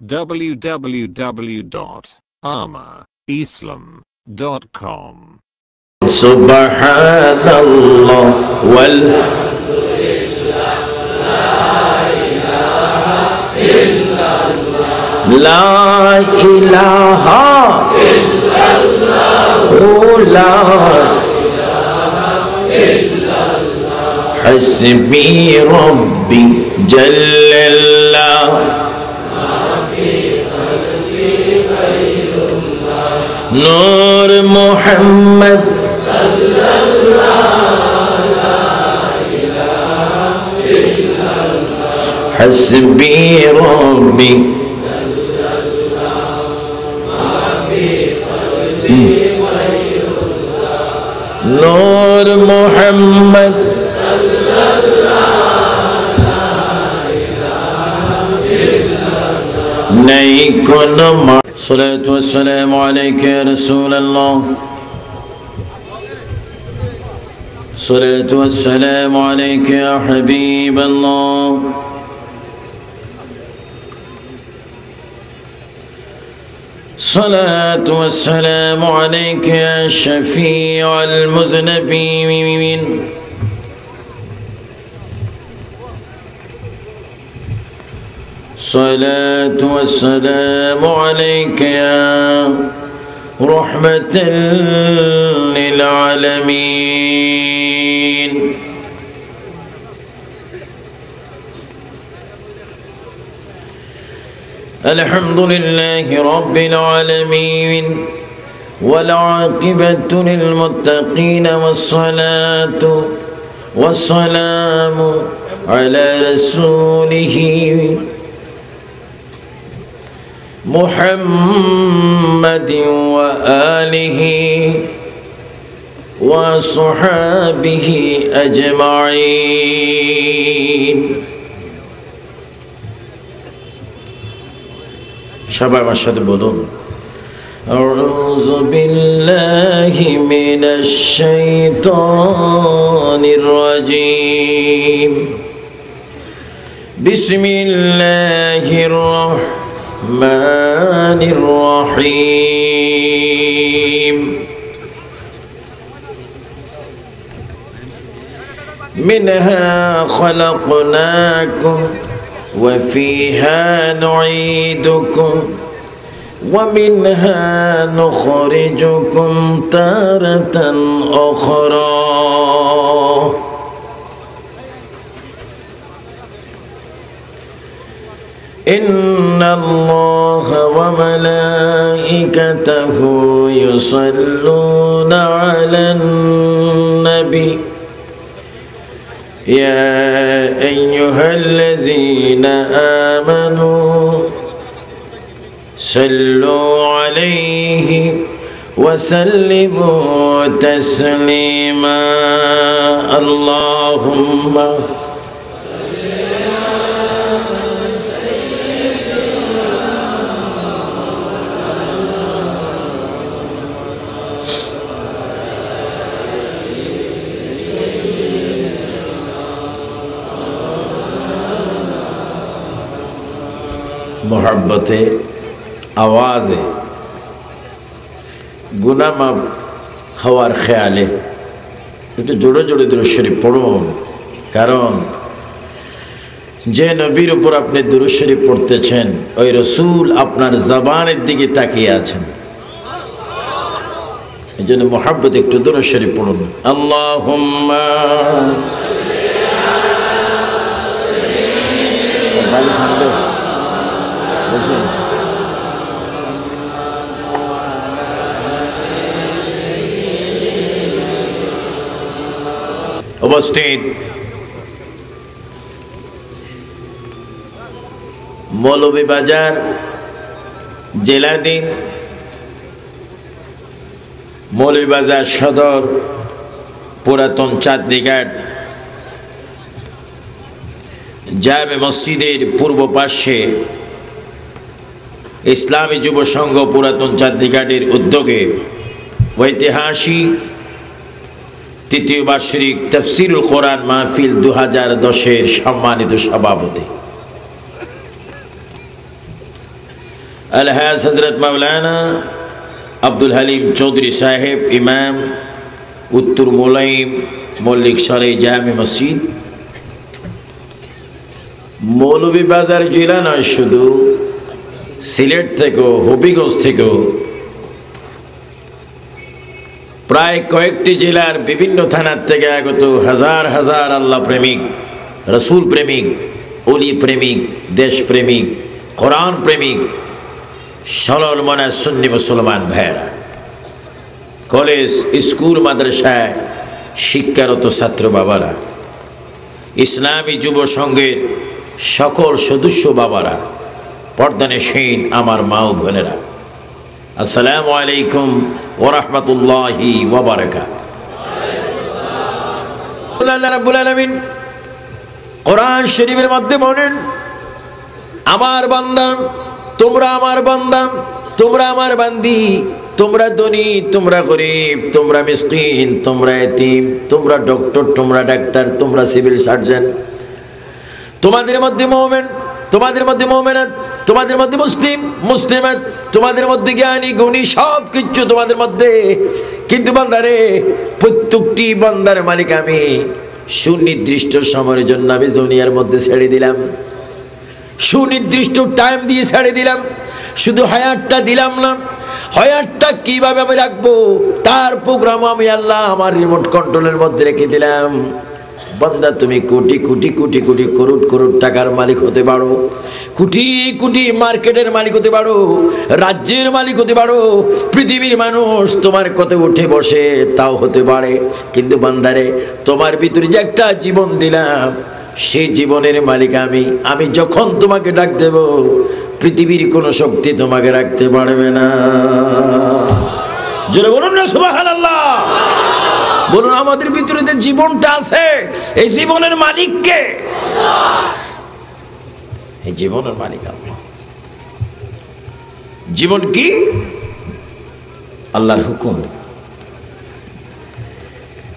www.armorislam.com. Subhanallah wal La ilaha illallah Hasbi Rabbi Jallallah Nur Muhammad Hasbi Rabbi Nur Muhammad Nahi kono Salatu wassalamu alayka ya Rasulallah Salatu wassalamu alayka ya Habiballah Salatu wassalamu alayka ya Shafi'al Muznabin Salatu wassalamu alayka ya rahmatan lil alamin Alhamdulillahi rabbil alamin wal aqibatu lil muttaqin wassalatu wassalamu ala rasulihi محمد وآله وصحابه أجمعين সবাই আমার সাথে বলুন أعوذ بالله من الشيطان الرجيم بسم الله الرحمن الرحيم منها خلقناكم وفيها نعيدكم ومنها نخرجكم تارة أخرى إن الله وملائكته يصلون على النبي يا أيها الذين آمنوا صلوا عليه وسلموا تسليما اللهم मोहब्बते आवाज़े गुनाह माफ हवार ख्याले একটু জোরে জোরে দুরূদ শরীফ পড়ুন কারণ যে নবীর উপর আপনি দুরূদ শরীফ পড়তেছেন ওই রাসূল আপনার জবানের দিকে তাকিয়ে আছেন এজন্য মোহাব্বতে একটু দুরূদ শরীফ পড়ুন আল্লাহুম্মা উপস্থিত মৌলভীবাজার জেলাধীন মৌলভীবাজার সদর পুরাতন চাঁদনীঘাট জামে মসজিদের পূর্ব পাশে ইসলামী যুব সংঘ পুরাতন চাঁদনীঘাটের উদ্যোগে ঐতিহাসিক তৃতীয় বার্ষিক তাফসীরুল কোরআন মাহফিল 2010 এর সম্মানিত সভাপতি अलहाज हज़रत मौलाना अब्दुल हलीम चौधरी साहेब इमाम उत्तर मोलाइम मौलिक शरे जामे मस्जिद मौलभीबाजार जिला नয় শুধু সিলেট থেকেও হবিগঞ্জ থেকেও প্রায় কয়েকটি জেলার বিভিন্ন থানার থেকে আগত হাজার হাজার আল্লাহ প্রেমিক রসুল প্রেমিক ওলি প্রেমিক দেশ প্রেমিক কোরআন প্রেমিক সরল মনা সুন্নি মুসলমান ভাইরা কলেজ স্কুল মাদ্রাসায় শিক্ষারত ছাত্র বাবারা ইসলামী যুব সংঘের সকল সদস্য বাবারা পর্দানেশীন আমার মা ও বোনেরা আসসালামু আলাইকুম ওয়া রাহমাতুল্লাহি ওয়া বারাকাতুহু। আল্লাহ রাব্বুল আলামিন কোরআন শরীফের মধ্যে বলেন, আমার বান্দা তোমরা আমার বান্দা, তোমরা আমার বান্দি, তোমরা ধনী, তোমরা গরিব, তোমরা মিসকিন, তোমরা এতিম, তোমরা ডক্টর, তোমরা ডাক্তার, তোমরা সিভিল সার্জন, তোমাদের মধ্যে মুমিন, তোমাদের মধ্যে মুমিনাত, তোমাদের মধ্যে মুসলিম মুসলিমাত, তোমাদের মধ্যে জ্ঞানী গুণী সব কিছু তোমাদের মধ্যে। কিন্তু বান্দারে, প্রত্যেকটি বান্দার মালিক আমি। সুনির্দিষ্ট সময়ের জন্য আমি দুনিয়ার মধ্যে ছেড়ে দিলাম, সুনির্দিষ্ট টাইম দিয়ে ছেড়ে দিলাম। শুধু হায়াতটা দিলাম না, হায়াতটা কিভাবে আমি রাখবো তার প্রোগ্রাম আমি আল্লাহ আমার রিমোট কন্ট্রোলের মধ্যে রেখে দিলাম। বান্দা তুমি কোটি কোটি কোটি কোটি করোড় করোড় টাকার মালিক হতে পারো, কোটি কোটি মার্কেটের মালিক হতে পারো, রাজ্যের মালিক হতে পারো, পৃথিবীর মানুষ তোমার কথা উঠে বসে তাও হতে পারে। কিন্তু বান্দারে, তোমার ভিতরে যে একটা জীবন দিলাম সেই জীবনের মালিক আমি। আমি যখন তোমাকে ডাক দেব পৃথিবীর কোনো শক্তি তোমাকে রাখতে পারবে না। জোরে বলুন না সুবহানাল্লাহ। বলুন, আমাদের ভিতরে যে জীবনটা আছে এই জীবনের মালিক কে? এই জীবনের মালিক আল্লাহ। জীবন কি? আল্লাহর হুকুম।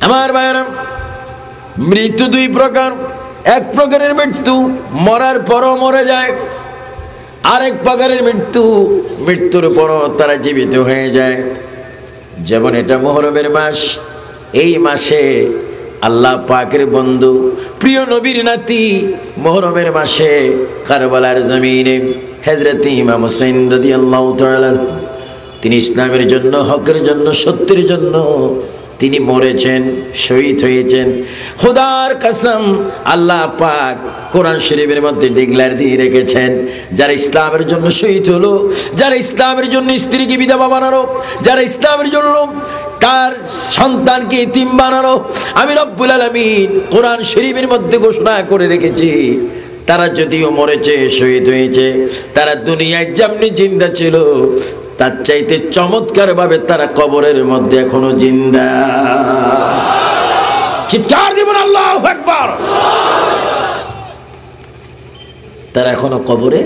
আমার ভাইরা, মৃত্যু দুই প্রকার। এক প্রকারের মৃত্যু মরার পরও মরে যায়, আরেক প্রকারের মৃত্যু মৃত্যুর পরও তারা জীবিত হয়ে যায়। যেমন এটা মুহররমের মাস, এই মাসে আল্লাহ পাকের বন্ধু প্রিয় নবীর নাতি মুহররমের মাসে কারবালার জমিনে হযরত ইমাম হুসাইন রাদিয়াল্লাহু তাআলা তিনি ইসলামের জন্য, হকের জন্য, সত্যের জন্য তিনি মরেছেন, শহীদ হয়েছেন। খোদার কসম, আল্লাহ পাক কোরআন শরীফের মধ্যে ডিক্লেয়ার দিয়ে রেখেছেন, যারা ইসলামের জন্য শহীদ হলো, যারা ইসলামের জন্য স্ত্রীকে বিধবা বানালো, যারা ইসলামের জন্য তার সন্তানকে এতিম বানালো, আমি রব্বুল আলামিন কোরআন শরীফের মধ্যে ঘোষণা করে রেখেছি, তারা যদিও মরেছে, শহীদ হয়েছে, তারা দুনিয়ায় যেমনি জিন্দা ছিল তার চাইতে চমৎকার ভাবে তারা কবরের মধ্যে এখনো জিন্দা। চিৎকার দিবেন আল্লাহু আকবার। তারা এখনো কবরে।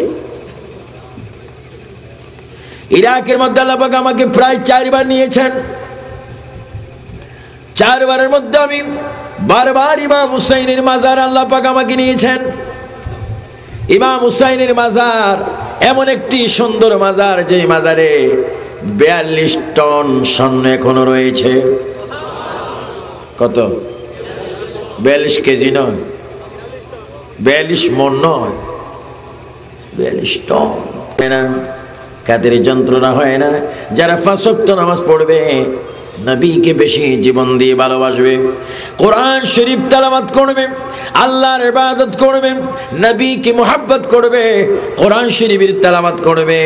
ইরাকের মধ্যে আল্লাহ পাক আমাকে প্রায় 4 বার নিয়েছেন। 4 বারের মধ্যে আমি বারবার ইমাম হুসাইনের মাজার আল্লাহ পাক আমাকে নিয়েছেন। ইমাম হুসাইনের মাজার এমন একটি সুন্দর মাজার, যে মাজারে 42 টন স্বর্ণ এখনো রয়েছে। কত? 42 কেজি নয়, 42 মণ নয়, 42 টন। কাদের যন্ত্রণা হয় না? যারা 5 ওয়াক্ত নামাজ পড়বে, নবীকে বেশি জীবন দিয়ে ভালোবাসবে, কোরআন শরীফ তেলাওয়াত করবে, আল্লাহর ইবাদত করবে, নবীকে মুহাব্বত করবে, কোরআন শরীফের তেলাওয়াত করবে,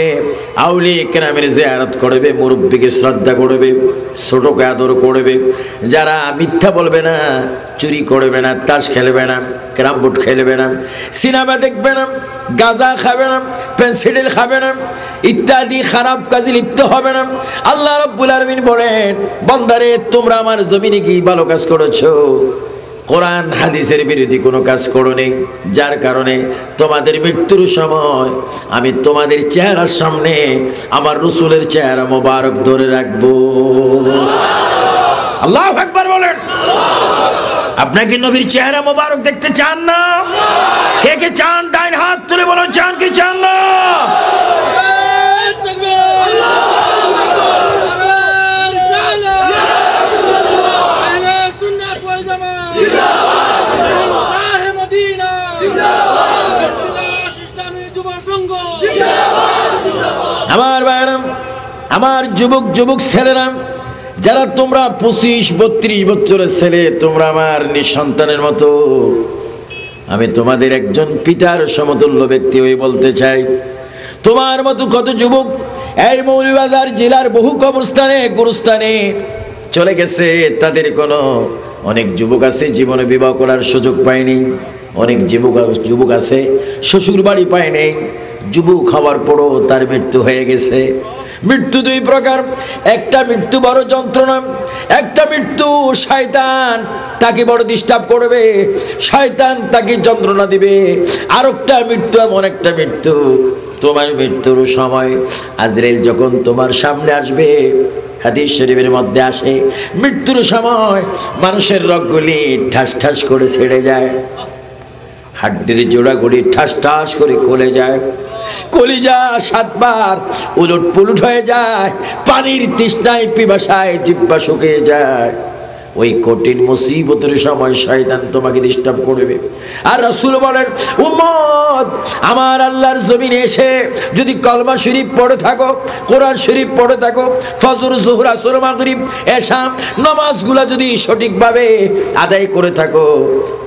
আউলিয়া কেরামের জিয়ারত করবে, মুরব্বিকে শ্রদ্ধা করবে, ছোটকে আদর করবে, যারা মিথ্যা বলবে না, চুরি করবে না, তাস খেলবে না, ক্যারাম বোর্ড খেলবে না, সিনেমা দেখবে না, গাঁজা খাবে না, পেন্সিল খাবে না, ইত্যাদি খারাপ কাজে লিপ্ত হবে না। আল্লাহ রাব্বুল আলামিন বলেন, বান্দারে তোমরা আমার জমিনে কি ভালো কাজ করেছো? কোরআন হাদিসের বিরোধী কোনো কাজ করোনি, যার কারণে তোমাদের মৃত্যুর সময় আমি তোমাদের চেহারার সামনে আমার রাসূলের চেহারা মোবারক ধরে রাখবো। আল্লাহু আকবার বলেন। আপনাকে নবীর চেহারা মোবারক দেখতে চান না? কে কে চান? ডাইন হাত তুলে বলুন, চান কি চান না? আমার ভাইরা, আমার যুবক যুবক ছেলেরা, যারা তোমরা 25-32 বছরের ছেলে, তোমরা আমার নিঃসন্তানের মতো, আমি তোমাদের একজন পিতার সমতুল্য ব্যক্তি হয়ে বলতে চাই, তোমার মতো কত যুবক এই মৌলভীবাজার জেলার বহু কবরস্থানে গুরুস্থানে চলে গেছে। তাদের কোনো অনেক যুবক আছে জীবনে বিবাহ করার সুযোগ পায়নি, অনেক যুবক আছে শ্বশুর বাড়ি পায়নি, যুবক হওয়ার পরও তার মৃত্যু হয়ে গেছে। মৃত্যু দুই প্রকার, একটা মৃত্যু বড় যন্ত্রণা, একটা মৃত্যু শয়তান তাকে বড় ডিস্টার্ব করবে, শয়তান তাকে যন্ত্রণা দিবে। আর একটা মৃত্যু এমন একটা মৃত্যু, তোমার মৃত্যুর সময় আজরাইল যখন তোমার সামনে আসবে, হাদিস শরীফের মধ্যে আসে, মৃত্যুর সময় মানুষের রগগুলি ঠাস ঠাস করে ছেড়ে যায়, হাড্ডির জোড়াগুলি ঠাস ঠাস করে খুলে যায়, কলিজা 7 বার উলট পুলট হয়ে যায়, পানির তৃষ্ণায় পিপাসায় জিহ্বা শুকিয়ে যায়। ওই কঠিন মুসিবতের সময় শয়তান তোমাকে ডিস্টার্ব করবে। আর রাসূল বলেন, উম্মত আমার আল্লাহর জমিনে এসে যদি কলমা শরীফ পড়ে থাকো, কোরআন শরীফ পড়ে থাকো, ফজর জোহর আসর মাগরিব এশা নামাজগুলো যদি সঠিকভাবে আদায় করে থাকো,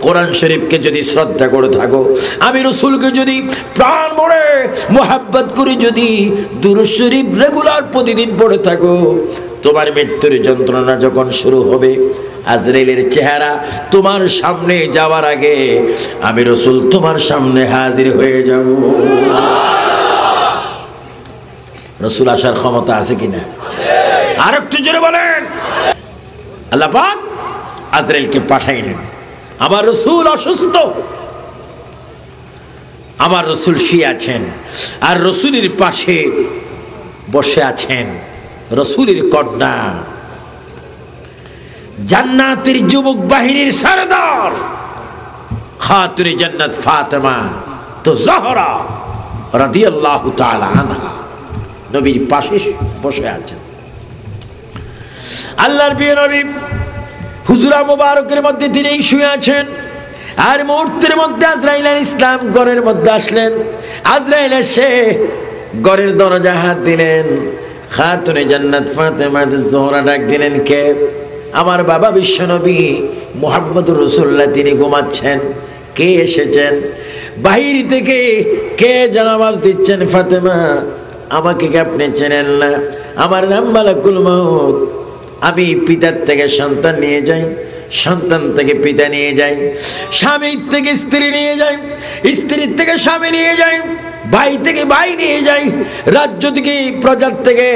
কোরআন শরীফকে যদি শ্রদ্ধা করে থাকো, আমি রাসূলকে যদি প্রাণ ভরে মোহাব্বত করে যদি দুরূদ শরীফ রেগুলার প্রতিদিন পড়ে থাকো, তোমার মৃত্যুর যন্ত্রণা যখন শুরু হবে, আজরাইলের চেহারা তোমার সামনে যাওয়ার আগে আমি রাসূল তোমার সামনে হাজির হয়ে যাব। রাসূল আসার ক্ষমতা আছে কিনা? আর একটু জোরে বলেন। আল্লাহ পাক আজরাইলকে পাঠাইলেন। আমার রাসূল অসুস্থ, আমার রাসূল শুয়ে আছেন, আর রাসূলের পাশে বসে আছেন রাসূলের কন্যা, জান্নাতের যুবক বাহিনীর সরদার খাতুনে জান্নাত ফাতেমা তো জাহরা রাদিয়াল্লাহু তাআলা আনহা নবীর পাশে বসে আছেন। আল্লাহর প্রিয় নবী হুজরা মুবারকের মধ্যে তিনি শুয়ে আছেন, আর মুহূর্তের মধ্যে আজরাইল আলাইহিস সালাম ঘরের মধ্যে আসলেন। আজরাইল এসে ঘরের দরজা হাত দিলেন, খাতুনে জান্নাত ফাতেমা জোহরা ডাক দিলেন, কে? আমার বাবা বিশ্বনবী মুহাম্মদুর রাসূলুল্লাহ, তিনি ঘুমাচ্ছেন। কে এসেছেন? বাহির থেকে কে জানাজ দিচ্ছেন? ফাতেমা, আমাকে কি আপনি চেনেন না? আমার নাম মালাকুল মউত, আমি পিতার থেকে সন্তান নিয়ে যাই, সন্তান থেকে পিতা নিয়ে যাই, স্বামীর থেকে স্ত্রী নিয়ে যাই, স্ত্রীর থেকে স্বামী নিয়ে যাই, ভাই থেকে ভাই নিয়ে যাই, রাজ্য থেকে প্রজার থেকে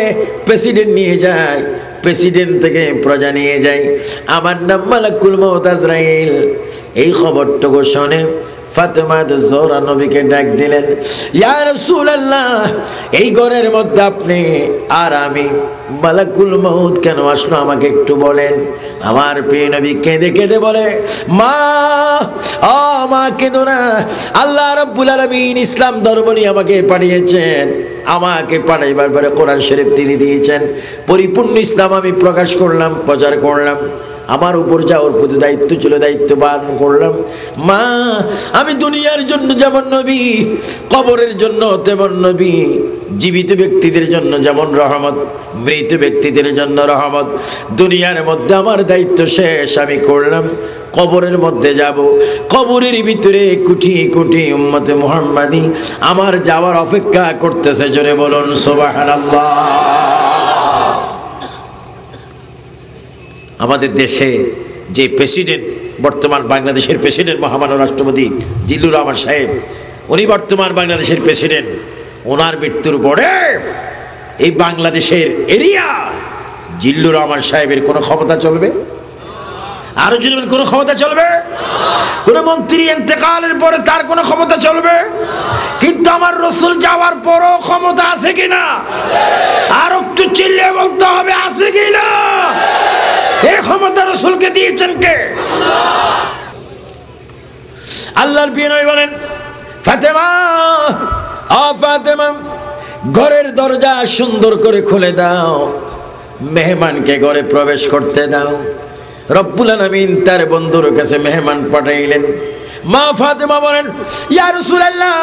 প্রেসিডেন্ট নিয়ে যায়, প্রেসিডেন্ট থেকে প্রজা নিয়ে যায়। আমার নাম মালাকুল মউত আজরাইল। এই খবরটুকু শুনে ফাতেমা জোহরা নবীকে ডাক দিলেন, ইয়া রাসূলুল্লাহ, এই ঘরের মধ্যে আপনি আর আমি, মালাকুল মউত কেন আসলো আমাকে একটু বলেন। আমার প্রিয় নবী কেঁদে কেঁদে বলে, মা, ও মা কেঁদো না, আল্লাহ রাব্বুল আলামিন ইসলাম ধর্ম নিয়ে আমাকে পাঠিয়েছেন, আমাকে পাঠাইবার পরে কোরআন শরীফ তিনি দিয়েছেন, পরিপূর্ণ ইসলাম আমি প্রকাশ করলাম, প্রচার করলাম, আমার উপর যাওয়ার প্রতি দায়িত্ব ছিল, দায়িত্ব পালন করলাম। মা, আমি দুনিয়ার জন্য যেমন নবী, কবরের জন্য তেমন নবী, জীবিত ব্যক্তিদের জন্য যেমন রহমত, মৃত ব্যক্তিদের জন্য রহমত। দুনিয়ার মধ্যে আমার দায়িত্ব শেষ, আমি করলাম, কবরের মধ্যে যাব, কবরের ভিতরে কোটি কোটি উম্মতে মুহাম্মাদি আমার যাওয়ার অপেক্ষা করতেছে। জোরে বলুন সুবহানাল্লাহ। আমাদের দেশে যে প্রেসিডেন্ট, বর্তমান বাংলাদেশের প্রেসিডেন্ট মহামান্য রাষ্ট্রপতি জিল্লুর রহমান সাহেব, উনি বর্তমান বাংলাদেশের প্রেসিডেন্ট। ওনার মৃত্যুর পরে এই বাংলাদেশের এরিয়া জিল্লুর রহমান সাহেবের কোনো ক্ষমতা চলবে? আরো যদি কোনো ক্ষমতা চলবে? কোন মন্ত্রী ইন্তেকালের পরে তার কোনো ক্ষমতা চলবে? কিন্তু আমার রাসূল যাওয়ার পরও ক্ষমতা আছে কিনা? আর একটু চিল্লিয়ে বলতে হবে, আছে কিনা? এই ক্ষমতা রাসূলকে দিয়েছেন কে? আল্লাহর প্রিয় নবী বলেন, ফাতেমা, ও ফাতেমা, ঘরের দরজা সুন্দর করে খুলে দাও, মেহমানকে ঘরে প্রবেশ করতে দাও। রব্বুল আলামিন তার বন্ধুর কাছে মেহমান পাঠাইলেন। মা ফাতেমা বলেন, ইয়া রাসূলুল্লাহ,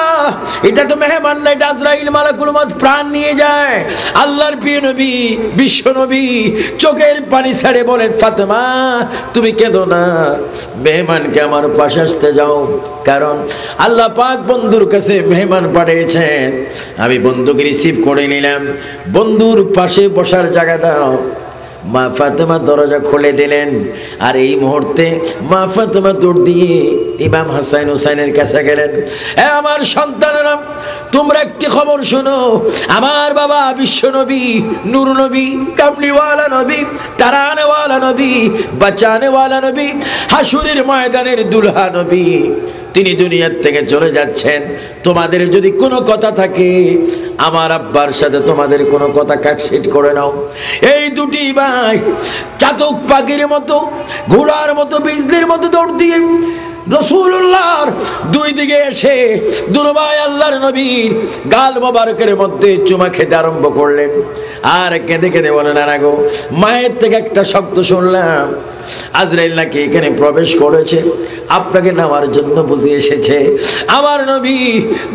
এটা তো মেহমান না, এটা আজরাইল মালাকুল মউত প্রাণ নিয়ে যায়। আল্লাহর প্রিয় নবী, বিশ্ব নবী চোখের পানি ছেড়ে বলেন, ফাতেমা তুমি কেঁদো না, মেহমানকে আমার পাশে আসতে যাও, কারণ আল্লাহ পাক বন্ধুর কাছে মেহমান পাঠিয়েছেন, আমি বন্ধুকে রিসিভ করে নিলাম, বন্ধুর পাশে বসার জায়গা দাও। মা ফাতেমা দরজা খুলে দিলেন, আর এই মুহূর্তে মা ফাতেমা দৌড় দিয়ে ইমাম হাসান হুসাইনের কাছে গেলেন। আমার সন্তানেরা, তোমরা একটি খবর শোনো, আমার বাবা বিশ্ব নবী, নূর নবী, কামলিওয়ালা নবী, তারানেওয়ালা নবী, বাঁচানেওয়ালা নবী, হাসুরের ময়দানের দুলহা নবী, তিনি দুনিয়ার থেকে চলে যাচ্ছেন। তোমাদের যদি কোনো কথা থাকে, আমার আব্বার সাথে তোমাদের কোনো কথা কাটছেট করে নাও। এই দুটি ভাই চাতক পাখির মতো, ঘোড়ার মতো, বিজলির মতো দৌড় দিয়ে রাসূলুল্লাহর দুই দিকে এসে দুরবাই আল্লাহর নবীর গাল মোবারকের মধ্যে চুমা খেতে আরম্ভ করলেন। আর কেঁদে কেঁদে বলেন, না গো, মায়ের থেকে একটা শব্দ শুনলাম, আজরাইল নাকি এখানে প্রবেশ করেছে, আপনাকে নেওয়ার জন্য বুঝে এসেছে। আমার নবী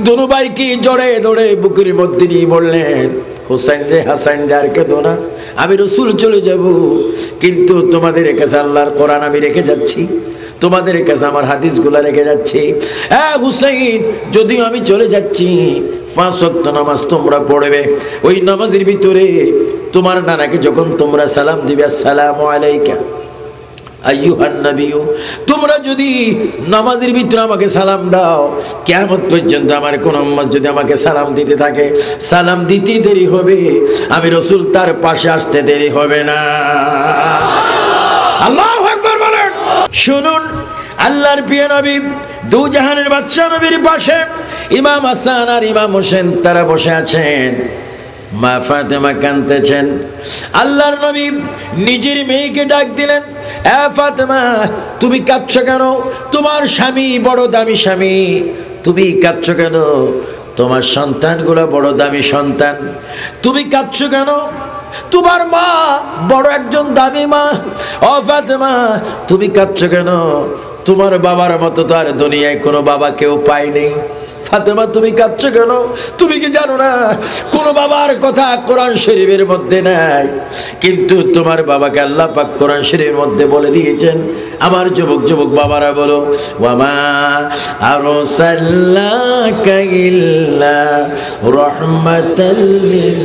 দুরবাইকে জড়ে ধরে বুকের মধ্যে নিয়ে বললেন, হুসাইন রে, হাসান রে, আর কেঁদো না, আমি রসুল চলে যাব, কিন্তু তোমাদের কাছে আল্লাহর কোরআন আমি রেখে যাচ্ছি, তোমাদের কাছে আমার হাদিসগুলা রেখে যাচ্ছি। হ্যাঁ হুসাইন, যদিও আমি চলে যাচ্ছি, 5 ওয়াক্ত নামাজ তোমরা পড়বে। ওই নামাজের ভিতরে তোমার নানাকে যখন তোমরা সালাম দিবে, আসসালামু আলাইকা আইয়ুহান নবিয়্যু, তোমরা যদি নামাজের ভিতরে আমাকে সালাম দাও, কিয়ামত পর্যন্ত আমার কোন উম্মত যদি আমাকে সালাম দিতে থাকে, সালাম দিতে দেরি হবে, আমি রাসূল তার পাশে আসতে দেরি হবে না। আল্লাহু আকবার বলেন। শুনুন, আল্লাহর প্রিয় নবী, দু জাহানের বাদশা নবীর পাশে ইমাম হাসান আর ইমাম হোসেন তারা বসে আছেন। মা ফাতেমা কাঁদতেছেন। আল্লাহর নবী নিজের মেয়েকে ডাক দিলেন, এ ফাতেমা, তুমি কাঁদছো কেন? তোমার স্বামী বড় দামি স্বামী, তুমি কাঁদছো কেন? তোমার সন্তানগুলো বড় দামি সন্তান, তুমি কাঁদছো কেন? তোমার মা বড় একজন দামি মা। ও ফাতেমা, তুমি কাঁদছো কেন? তোমার বাবার মতো তো আর দুনিয়ায় কোনো বাবা কেউ পায়নি। ফাতেমা, তুমি কাঁদছো কেন? তুমি কি জানো না কোনো বাবার কথা কোরআন শরীফের মধ্যে নাই, কিন্তু তোমার বাবাকে আল্লাহ পাক কোরআন শরীফের মধ্যে বলে দিয়েছেন। আমার যুবক যুবক বাবারা বলো, ওয়ামা আরসালনাকা ইল্লা রাহমাতাল লিল।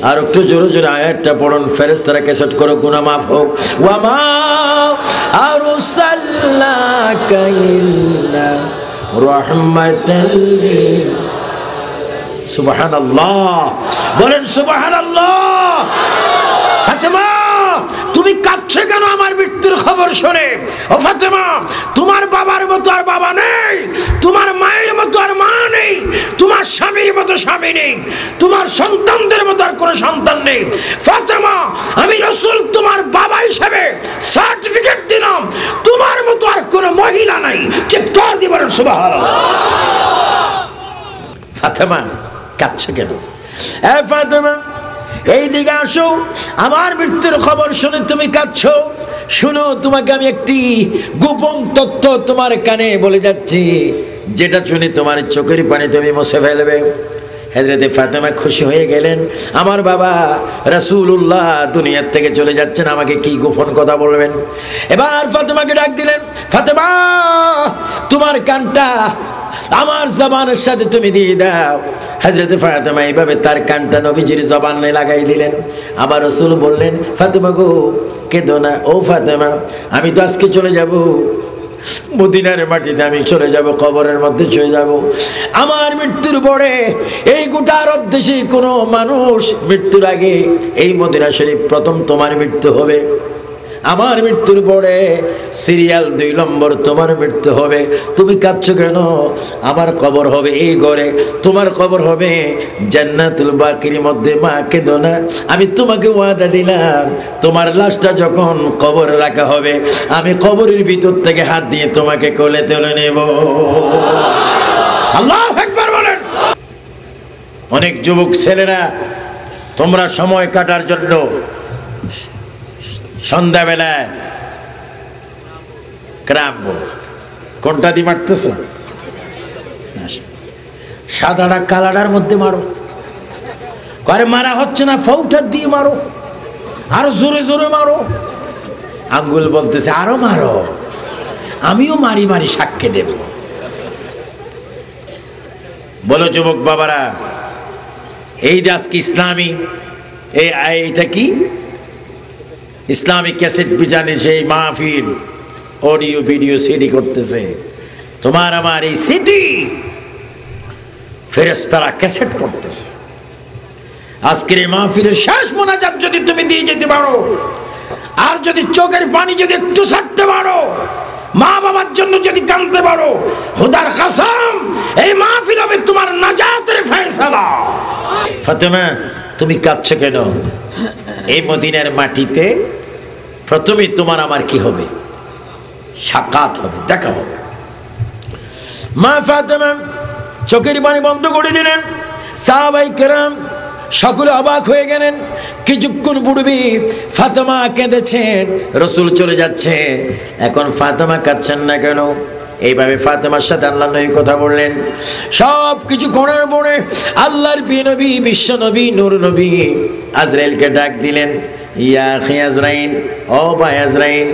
আর একটু জোরে জোরে আয়াতটা পড়ুন, ফেরেশতারা ক্যাসেট করো, গুনাহ মাফ হোক। ওয়ামা আরসালনাকা ইল্লা রাহমাতাল লিল। সুবহানাল্লাহ বলেন, সুবহানাল্লাহ। ফাতেমা, তুমি কাঁদছো কেন আমার মৃত্যুর খবর শুনে? ও ফাতেমা, তোমার বাবার মতো আর বাবা নেই, তোমার মায়ের মতো আর মা নেই, তোমার স্বামীর মতো স্বামী নেই, তোমার সন্তানদের মতো আর কোনো সন্তান নেই। ফাতেমা, আমি রাসূল তোমার বাবা হিসেবে সার্টিফিকেট দিলাম, তোমার মতো আর কোনো মহিলা নাই। চিৎকার দিয়ে বলেন সুবহানাল্লাহ। ফাতেমা, কাঁদছো কেন? এ ফাতেমা, এই দিকে আসো, আমার মৃত্যুর খবর শুনে তুমি কাঁদছো। শুনো, তোমাকে আমি একটি গোপন তথ্য তোমার কানে বলে যাচ্ছি, যেটা শুনে তোমার চোখের পানি তুমি মুছে ফেলবে। হযরতে ফাতেমা খুশি হয়ে গেলেন, আমার বাবা রাসূলুল্লাহ দুনিয়ার থেকে চলে যাচ্ছেন, আমাকে কি গোপন কথা বলবেন। এবার ফাতেমাকে ডাক দিলেন, ফাতেমা, তোমার কানটা আমার জবানের সাথে তুমি দিয়ে দাও। হযরতে ফাতেমা এইভাবে তার কানটা নবীজির জবানে লাগাই দিলেন। আবার রাসূল বললেন, ফাতেমা গো, কেঁদো না। ও ফাতেমা, আমি তো আজকে চলে যাব মদিনার মাটিতে, আমি চলে যাব, কবরের মধ্যে চলে যাব। আমার মৃত্যুর পরে এই গোটা আরব দেশে কোনো মানুষ মৃত্যুর আগে এই মদিনা শরীফ প্রথম তোমার মৃত্যু হবে। আমার মৃত্যুর পরে সিরিয়াল 2 নম্বর তোমার মৃত্যু হবে। তুমি কাঁদছো কেন? আমার কবর হবে এই ঘরে, তোমার কবর হবে জান্নাতুল বাকির মধ্যে। মা, কেঁদো না, আমি তোমাকে ওয়াদা দিলাম, তোমার লাশটা যখন কবরে রাখা হবে, আমি কবরের ভিতর থেকে হাত দিয়ে তোমাকে কোলে তুলে নেব। আল্লাহু আকবার বলেন। অনেক যুবক ছেলেরা, তোমরা সময় কাটার জন্য সন্ধ্যাবেলায় ক্রাম বোর্ড, কোনটা দিয়ে মারতেছ? সাদাটা কালাটার মধ্যে মারো। করে মারা হচ্ছে না, ফৌটার দিয়ে মারো, আরো জোরে জোরে মারো। আঙ্গুল বলতেছে আরো মারো, আমিও মারি মারি সাক্ষ্য দেব। বলো যুবক বাবারা, এই যে আজকে ইসলামী এইটা কি ইসলামিক ক্যাসেট বিজানে সেই মাহফিল অডিও ভিডিও সিডি করতেছে, তোমার আমার এই সিডি ফেরেশতারা ক্যাসেট করতেছে। আজকের এই মাহফিলের শেষ মোনাজাত যদি তুমি দিয়ে যেতে পারো, আর যদি চোখের পানি যদি একটু ছাড়তে পারো, মা বাবার জন্য যদি কাঁদতে পারো, খোদার কসম এই মাহফিল হবে তোমার নাজাতের ফয়সালা। ফাতেমা তুমি কাঁদছো কেন? এই মদিনার মাটিতে প্রথমে তোমার আমার কি হবে? সাক্ষাৎ হবে, দেখা হবে। মা ফাতেমা চোখের পানি বন্ধ করে দিলেন। সাহাবায়ে কেরাম সকলে অবাক হয়ে গেলেন। কিছুক্ষণ পূর্বে ফাতেমা কেঁদেছেন, রাসূল চলে যাচ্ছে, এখন ফাতেমা কাঁদছেন না কেন? এইভাবে ফাতেমার সাথে আল্লাহ নবী কথা বললেন। সব কিছু করার পরে আল্লাহর প্রিয় নবী, বিশ্ব নবী, নূর নবী আজরাইলকে ডাক দিলেন। ইয়া আখি আজরাইল, ও ভাই আজরাইল,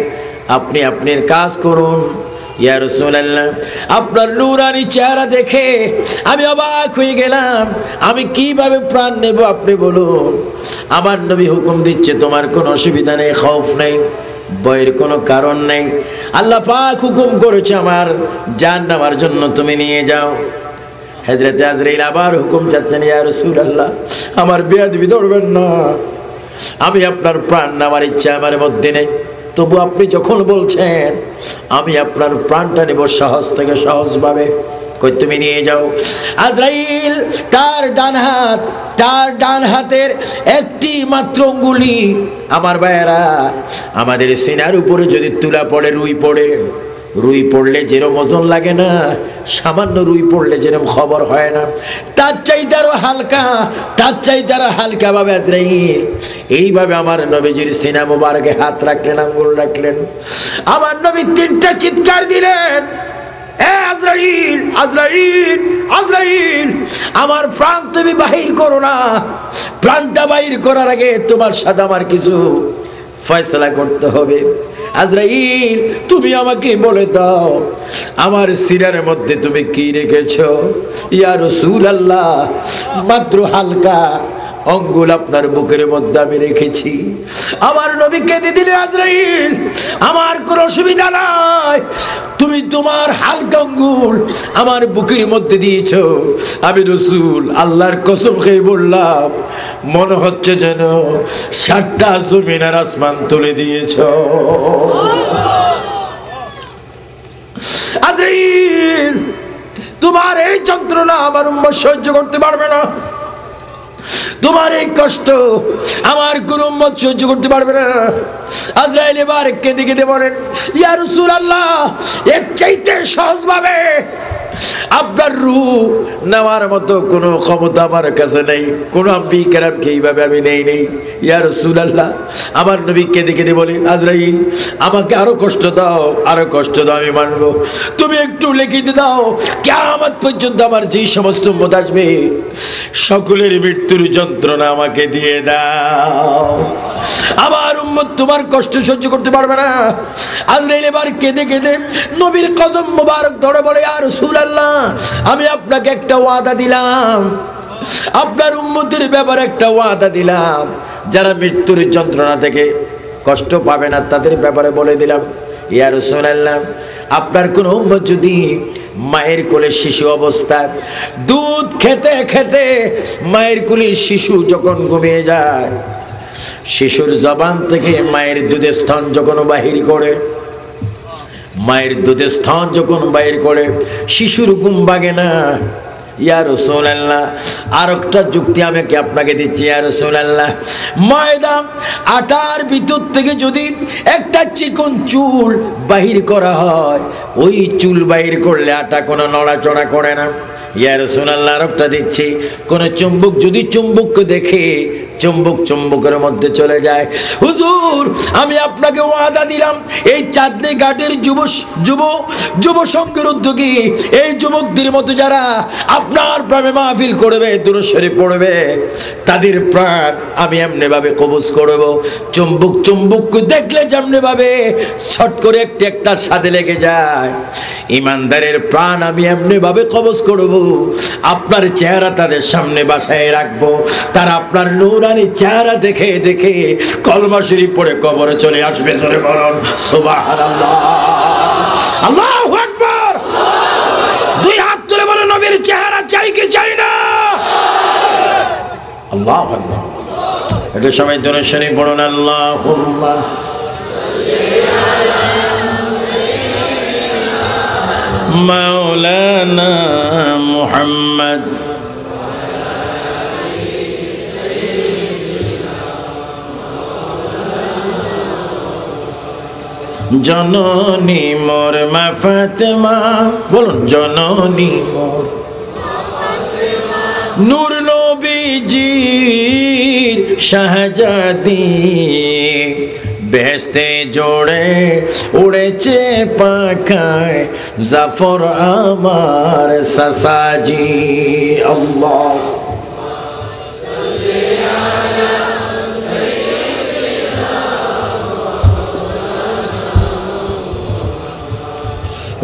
আপনি আপনার কাজ করুন। ইয়া রাসূলুল্লাহ, আপনার নূরানি চেহারা দেখে আমি অবাক হয়ে গেলাম, আমি কিভাবে প্রাণ নেব আপনি বলুন। আমার নবী হুকুম দিচ্ছে, তোমার কোনো অসুবিধা নেই, খৌফ নেই, ভয়ের কোনো কারণ নেই। আল্লাহ পাক হুকুম করেছে আমার জান নেওয়ার জন্য, তুমি নিয়ে যাও। হযরত আজরাইল আবার হুকুম চাচ্ছেন, ইয়া রাসূলুল্লাহ আমার বেয়াদবি ধরবেন না, আমি আপনার প্রাণ নেওয়ার ইচ্ছা আমার মধ্যে নেই, তবু আপনি যখন বলছেন আমি আপনার প্রাণটা নেব সহজ থেকে সহজভাবে। কই তুমি নিয়ে যাও। আজরাইল তার ডান হাতের একটি মাত্র আঙ্গুলি, আমার ভাইয়েরা, আমাদের সিনার উপরে যদি তুলা পড়ে, রুই পড়লে যেরকম ওজন লাগে না, সামান্য রুই পড়লে যেরকম খবর হয় না, তার চাইতে আরো হালকা ভাবে আজরাইল এইভাবে আমার নবীজির সিনা মুবারকে হাত রাখলেন, আঙ্গুল রাখলেন। আমার নবী তিনটা চিৎকার দিলেন, এ আজরাইল, আজরাইল, আজরাইল, আমার প্রাণ তুমি বাহির করো না। প্রাণটা বাহির করার আগে তোমার সাথে আমার কিছু ফয়সালা করতে হবে। আজরাইল তুমি আমাকে বলে দাও, আমার সিনার মধ্যে তুমি কি রেখেছো? ইয়া রাসূলুল্লাহ, মাত্র হালকা আঙ্গুল আপনার বুকের মধ্যে আমি রেখেছি। আমার নবী কেঁদে দিলে, আজরাইল আমার কোনো অসুবিধা নাই, তুমি তোমার হালকা আঙ্গুল আমার বুকের মধ্যে দিয়েছো। আমি রাসূল আল্লাহর কসম খেয়ে বললাম, মনে হচ্ছে যেন 7টা জমিন আর আসমান তুলে দিয়েছো। আজরাইল তোমার এই যন্ত্রণা আমার উম্মত সহ্য করতে পারবে না, তোমার এই কষ্ট আমার কোন উম্মত সহ্য করতে পারবে না। আজরাইল এবার কেঁদে কেঁদে বলেন, ইয়া রাসূলুল্লাহ এর চাইতে সহজভাবে আপনার রূহ নেওয়ার মতো কোনো ক্ষমতা আমার কাছে নেই, কোনো আম্বি কেরামকে এইভাবে আমি নেই। ইয়া রাসূলুল্লাহ, আমার নবী কেঁদে কেঁদে বলেন, আজরাইল আমাকে আরো কষ্ট দাও, আরো কষ্ট দাও, আমি মানব। তুমি একটু লিখিতে দাও, কিয়ামত পর্যন্ত আমার যেই সমস্ত উম্মত আসবে সকলের মৃত্যুর যন্ত্রণা আমাকে দিয়ে দাও। আমার উম্মত তোমার কষ্ট সহ্য করতে পারবে না। আজরাইল এবার কেঁদে কেঁদে নবীর কদম মোবারক ধরে বলে, ইয়া রাসূলুল্লাহ আমি আপনাকে একটা ওয়াদা দিলাম, আপনার উম্মতের ব্যাপারে একটা ওয়াদা দিলাম, যারা মৃত্যুর যন্ত্রণা থেকে কষ্ট পাবে না তাদের ব্যাপারে বলে দিলাম। ইয়া রাসূলুল্লাহ আপনার কোন উম্মত যদি মায়ের কোলে শিশু অবস্থায় দুধ খেতে খেতে মায়ের কোলে শিশু যখন ঘুমিয়ে যায়, শিশুর জবান থেকে মায়ের দুধের স্তন যখন বাহির করে, মায়ের দুধের স্তন যখন বাহির করে শিশুর ঘুম ভাঙে না। ইয়া রাসূলুল্লাহ আর একটা যুক্তি আমি আপনাকে দিচ্ছি, ইয়া রাসূলুল্লাহ ময়দা আটার ভিতর থেকে যদি একটা চিকন চুল বাহির করা হয়, ওই চুল বাহির করলে আটা কোনো নড়াচড়া করে না। ইয়া রাসূলুল্লাহ আর একটা দিচ্ছি, কোন চুম্বক যদি চুম্বককে দেখে চুম্বকের মধ্যে চলে যায়। হুজুর, আমি আপনাকে ওয়াদা দিলাম, এই চাঁদনি ঘাটের যুব সংঘের উদ্যোগী এই যুবকদের মতো যারা আপনার প্রেমে মাহফিল করবে, দুরূদ শরীফ পড়বে, তাদের প্রাণ আমি এমনি ভাবে কবজ করব। চুম্বক দেখলে যেমনি ভাবে ছট করে একটা সাথে লেগে যায়, ইমানদারের প্রাণ আমি এমনি ভাবে কবজ করব। আপনার চেহারা তাদের সামনে বাসায় রাখবো, তারা আপনার নূরানি চেহারা দেখে দেখে কলমা শরীফ পড়ে কবরে চলে আসবে। জোরে বলুন সুবহানাল্লাহ, আল্লাহু আকবার। দুই হাত তুলে বলে নবীর চেহারা চাই কি চাই না? আল্লাহু আকবার। এটা সবাই দুরূদ শরীফ পড়ুন। আল্লাহুম্মা মাওলানা মুহাম্মদ জননী মোর মা ফাতেমা, বলুন জননী মোর নূর নবীজির শাহজাদি, বেহেশতে জোড়ে উড়েছে পাখায় জাফর আমার সাসাজি। আল্লাহ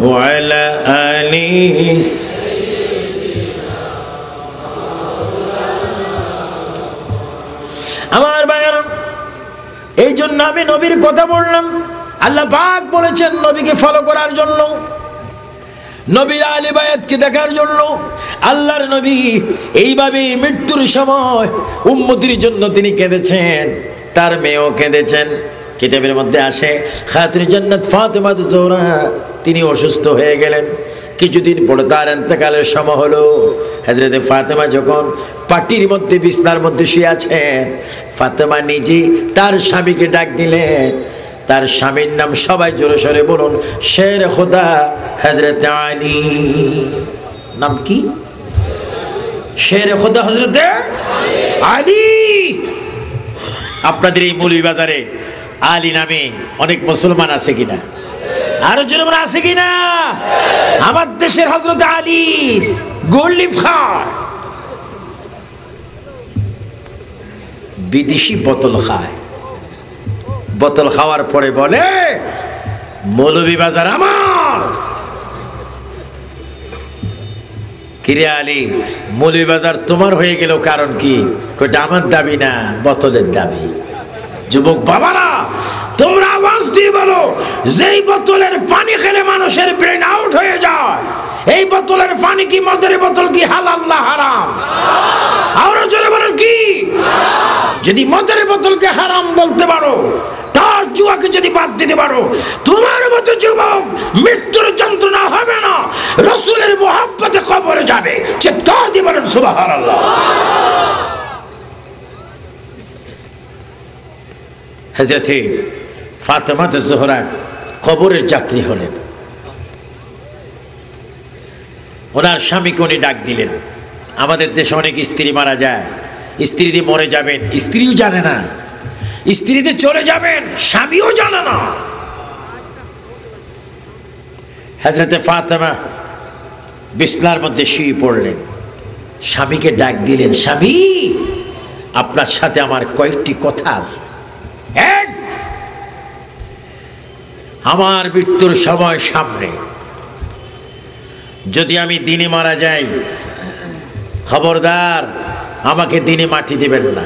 ওয়ালা আলিস। আমার ভাইয়েরা, এই জন্য আমি নবীর কথা বললাম। আল্লাহ পাক বলেছেন নবীকে ফলো করার জন্য, নবীর আলী বায়াতকে দেখার জন্য। আল্লাহর নবী এইভাবে মৃত্যুর সময় উম্মতির জন্য তিনি কেঁদেছেন, তার মেয়েও কেঁদেছেন। কিতাবের মধ্যে আসে খাতুনে জান্নাত ফাতেমা জোহরা তিনি অসুস্থ হয়ে গেলেন। কিছুদিন পরে তার ইন্তেকালের সময় হলো। হযরতে ফাতেমা যখন পাটির মধ্যে বিছনার মধ্যে শুয়ে আছেন, ফাতেমা নিজে তার স্বামীকে ডাক দিলেন। তার স্বামীর নাম সবাই জোরে সরে বলুন, শের খোদা হযরতে আলী। নাম কি? শের খোদা হযরতে আলী। আপনাদের এই মৌলভীবাজারে আলী নামে অনেক মুসলমান আছে কিনা? আরো জোরে বলে আছে কিনা? আমার দেশের হযরত আলী গোল্ড খায়, বিদেশি বোতল খায়। বোতল খাওয়ার পরে বলে মৌলভীবাজার আমার। কিরে আলী, মৌলভীবাজার তোমার হয়ে গেল কারণ কি? কইটা আমার দাবি না, বোতলের দাবি। যুবক বাবারা, তোমরা আওয়াজ দিয়ে বলো, যেই বোতলের পানি খেলে মানুষের ব্রেন আউট হয়ে যায়, এই বোতলের পানি কি মদের বোতল কি হালাল না হারাম? আরো জোরে বলেন কি? যদি মদের বোতলকে হারাম বলতে পারো, তার জুয়াকে যদি বাদ দিতে পারো, তোমার মতো যুবক মৃত্যুর যন্ত্রণা হবে না, রাসূলের মুহাব্বতে কবরে যাবে। চিৎকার দিয়ে বলেন সুবহানাল্লাহ। হযরতে ফাতেমা জোহরা কবরের যাত্রী হলেন। ওনার স্বামীকে উনি ডাক দিলেন। আমাদের দেশে অনেক স্ত্রী মারা যায়, স্ত্রীতে মরে যাবেন, স্ত্রীও জানে না, স্ত্রীতে চলে যাবেন, স্বামীও জানে না। হযরতে ফাতেমা বিছনার মধ্যে শুয়ে পড়লেন, স্বামীকে ডাক দিলেন, স্বামী আপনার সাথে আমার কয়েকটি কথা আছে। এক, আমার মৃত্যুর সময় সামনে, যদি আমি দিনে মারা যাই, খবরদার আমাকে দিনে মাটি দিবেন না।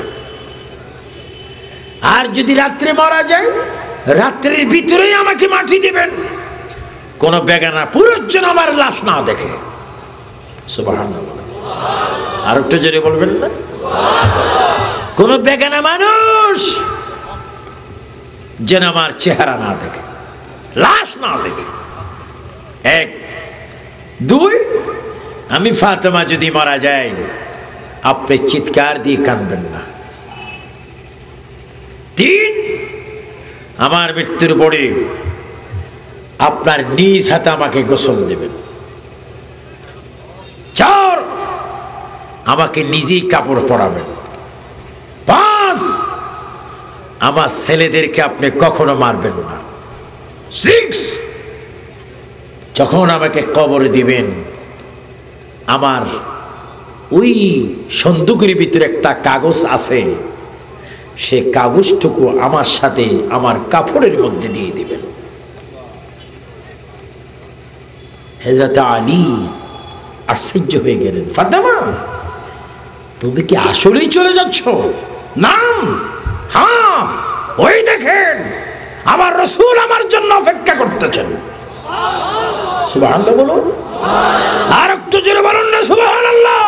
আর যদি রাত্রে মারা যায়, রাত্রের ভিতরেই আমাকে মাটি দিবেন, কোন বেগানা পুরুষ যেন আমার লাশ না দেখে। সুবহানাল্লাহ। আর একটু জোরে বলবেন না? কোন বেগানা মানুষ যেন আমার চেহারা না দেখে, লাশ না দেখে। এক। দুই, আমি ফাতেমা যদি মারা যাই, আপনি চিৎকার দিয়ে কাঁদবেন না। তিন, আমার মৃত্যুর পরে আপনার নিজ হাতে আমাকে গোসল দেবেন। চার, আমাকে নিজেই কাপড় পরাবেন। পাঁচ, আমার ছেলেদেরকে আপনি কখনো মারবেন না। 6 যখন আমাকে কবরে দিবেন, আমার ওই সন্দুকের ভিতরে একটা কাগজ আছে, সে কাগজটুকু আমার সাথে আমার কাপড়ের মধ্যে দিয়ে দিবেন। হযরত আলী আশ্চর্য হয়ে গেলেন, ফাতেমা তুমি কি আসলেই চলে যাচ্ছ? নাম, হ্যাঁ, ওই দেখেন আমার রাসূল আমার জন্য অপেক্ষা করতেছেন। সুবহানাল্লাহ বলুন, আর একটু জোরে বলুন না সুবহানাল্লাহ।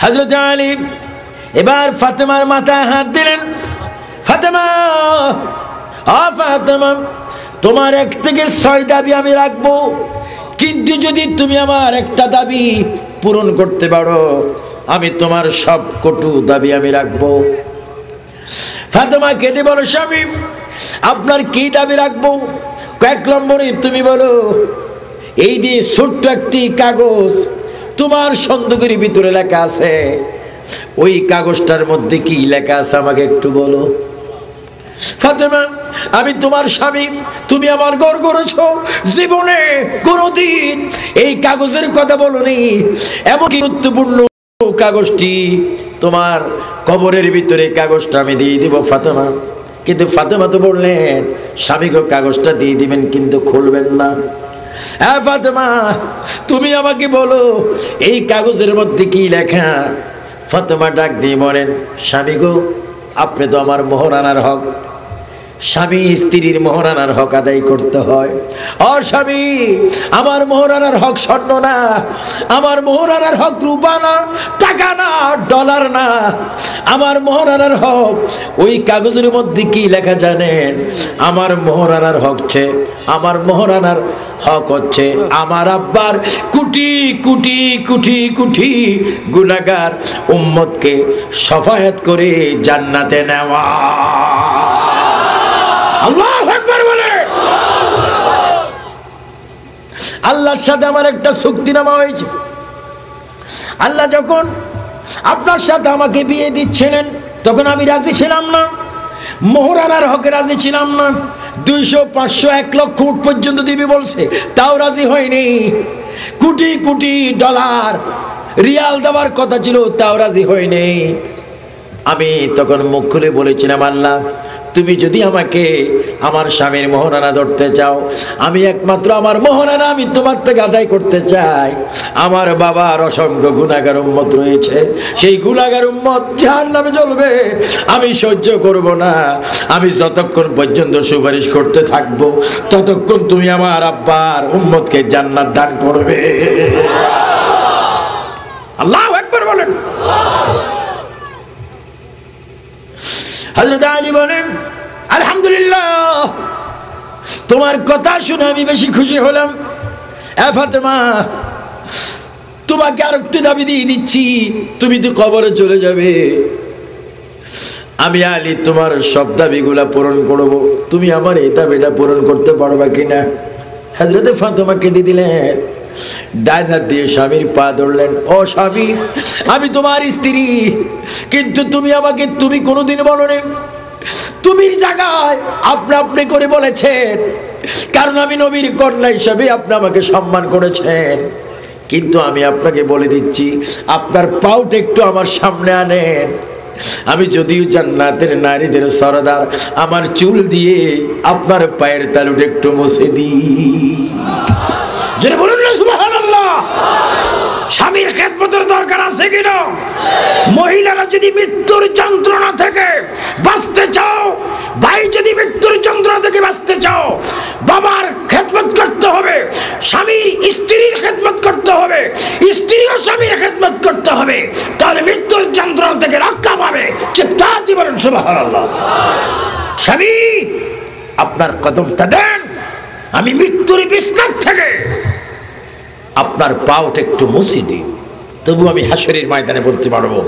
হযরত আলী এবার ফাতেমার মাথায় হাত দিলেন। ফাতেমা, ফাতেমা, তোমার 1 থেকে 6 দাবি আমি রাখবো, কিন্তু যদি তুমি আমার একটা দাবি পূরণ করতে পারো, আমি তোমার সব কটু দাবি আমি রাখবো। ফাতেমা কেঁদে বলো, স্বামী আপনার কি দাবি রাখবো? 1 নম্বরে তুমি বলো, এই যে ছোট্ট একটি কাগজ তোমার সন্দুকের ভিতরে লেখা আছে, ওই কাগজটার মধ্যে কি লেখা আছে আমাকে একটু বলো। ফাতেমা, আমি তোমার স্বামী, তুমি আমার ঘর করেছো, জীবনে কোনোদিন এই কাগজের কথা বলোনি। এমন গুরুত্বপূর্ণ কাগজটি তোমার কবরের ভিতরে, কাগজটা আমি দিয়ে দিব ফাতেমা। কিন্তু ফাতেমা তো বললেন, স্বামীকে কাগজটা দিয়ে দিবেন কিন্তু খুলবেন না। হ্যাঁ ফাতেমা, তুমি আমাকে বলো এই কাগজের মধ্যে কি লেখা। ফাতেমা ডাক দিয়ে বলেন, স্বামী গো, আপনি তো আমার মোহরানার হক, স্বামী স্ত্রীর মোহরানার হক আদায় করতে হয়। আর স্বামী, আমার মোহরানার হক স্বর্ণ না, আমার মোহরানার হক রূপা না, টাকা না, ডলার না, আমার মোহরানার হক ওই কাগজের মধ্যে কি লেখা জানেন? আমার মোহরানার হক হচ্ছে, আমার মোহরানার হক হচ্ছে আমার আব্বার কোটি কোটি কোটি কোটি গুনাহগার উম্মতকে শাফায়াত করে জান্নাতে নেওয়া। আল্লাহু আকবার বলে। আল্লাহর সাথে আমার একটা চুক্তিনামা হয়েছে। আল্লাহ যখন আপনার সাথে আমাকে বিয়ে দিচ্ছিলেন, তখন আমি রাজি ছিলাম না, মোহরানার হকে রাজি ছিলাম না। 200, 500, 1 লক্ষ উট পর্যন্ত দিবি বলছে, তাও রাজি হয়নি। কোটি কোটি ডলার রিয়াল দেওয়ার কথা ছিল, তাও রাজি হয়নি। আমি তখন মুখ খুলে বলেছিলাম, আল্লাহ তুমি যদি আমাকে আমার স্বামীর মোহরানা ধরতে চাও, আমি একমাত্র আমার মোহরানা আমি তোমার থেকে আদায় করতে চাই। আমার বাবার অসংখ্য গুনাহগার উম্মত রয়েছে, সেই গুনাহগার উম্মত জাহান্নামে জ্বলবে, আমি সহ্য করব না। আমি যতক্ষণ পর্যন্ত সুপারিশ করতে থাকবো, ততক্ষণ তুমি আমার আব্বার উম্মতকে জান্নাত দান করবে। আল্লাহু আকবার বলেন। হযরত আলী বলেন, আলহামদুলিল্লাহ, তোমার কথা শুনে আমি বেশি খুশি হলাম। ফাতেমা, তোমাকে আরেকটি দাবি দিয়ে দিচ্ছি, তুমি তো কবরে চলে যাবে, আমি আলী তোমার সব দাবিগুলা পূরণ করব, তুমি আমার এই দাবিটা পূরণ করতে পারবা কিনা? হযরত ফাতেমা কেঁদে দিলেন, ডান হাত দিয়ে স্বামীর পা ধরলেন। ও স্বামী, আমি তোমার স্ত্রী, কিন্তু তুমি আমাকে তুমি কোনোদিন বলোনি। তুমির জায়গায় আপনি আপনি করে বলেছেন, কারণ আমি নবীর কন্যা হিসাবে আপনি আমাকে সম্মান করেছেন। কিন্তু আমি আপনাকে বলে দিচ্ছি, আপনার পাউট একটু আমার সামনে আনেন। আমি যদিও জান্নাতের নারীদের সরদার, আমার চুল দিয়ে আপনার পায়ের তালুটা একটু মুছে দিই। যেটা বলুন না সুবহানাল্লাহ। স্বামীর খেদমতের দরকার আছে কিনা? মহিলারা যদি মৃত্যুর যন্ত্রণা থেকে বাঁচতে চাও, ভাই যদি মৃত্যুর যন্ত্রণা থেকে বাঁচতে চাও, বাবার খেদমত করতে হবে, স্বামীর স্ত্রীর খেদমত করতে হবে, স্ত্রীও স্বামীর খেদমত করতে হবে, তাহলে মৃত্যুর যন্ত্রণা থেকে রক্ষা পাবে। চিৎকার দিয়ে বলেন সুবহানাল্লাহ। স্বামী, আপনার কদমটা দেন, আমি মৃত্যুর বিছানা থেকে আপনার পাওটা একটু মুছে দিই, তবু আমি হাসরের ময়দানে বলতে পারবো,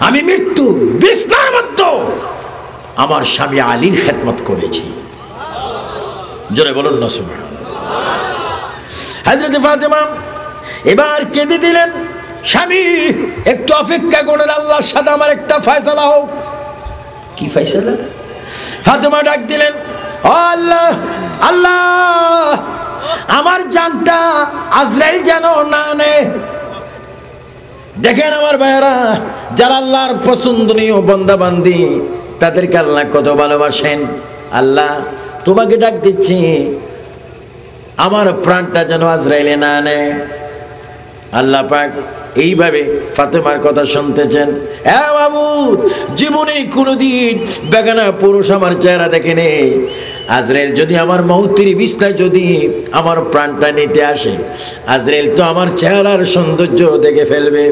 আমি মৃত্যুর বিছানার মধ্যে আমার স্বামী আলীর খেদমত করেছি। জোরে বলুন না সুবহানাল্লাহ। হযরত ফাতেমা এবার কেঁদে দিলেন, স্বামী একটু অপেক্ষা করেন, আল্লাহর সাথে আমার একটা ফয়সালা হোক। কি ফয়সালা? ফাতেমা ডাক দিলেন, ও আল্লাহ, আল্লাহ আমার জানটা আজরাইল যেন না নেয়। দেখেন আমার ভাইয়েরা, যারা আল্লাহর পছন্দনীয় বান্দা বান্দি তাদেরকে আল্লাহ কত ভালোবাসেন। আল্লাহ তোমাকে ডাক দিচ্ছি, আমার প্রাণটা যেন আজরাইলে না নেয়। আল্লাহ পাক এইভাবে ফাতেমার কথা শুনতেছেন। হ্যাঁ মাবুদ, জীবনে কোনোদিন বেগানা পুরুষ আমার চেহারা দেখেনি। আজরাইল যদি আমার মৌতির বিস্তার যদি আমার প্রাণটা নিতে আসে, আজরাইল তো আমার চেহারার সৌন্দর্য দেখে ফেলবে।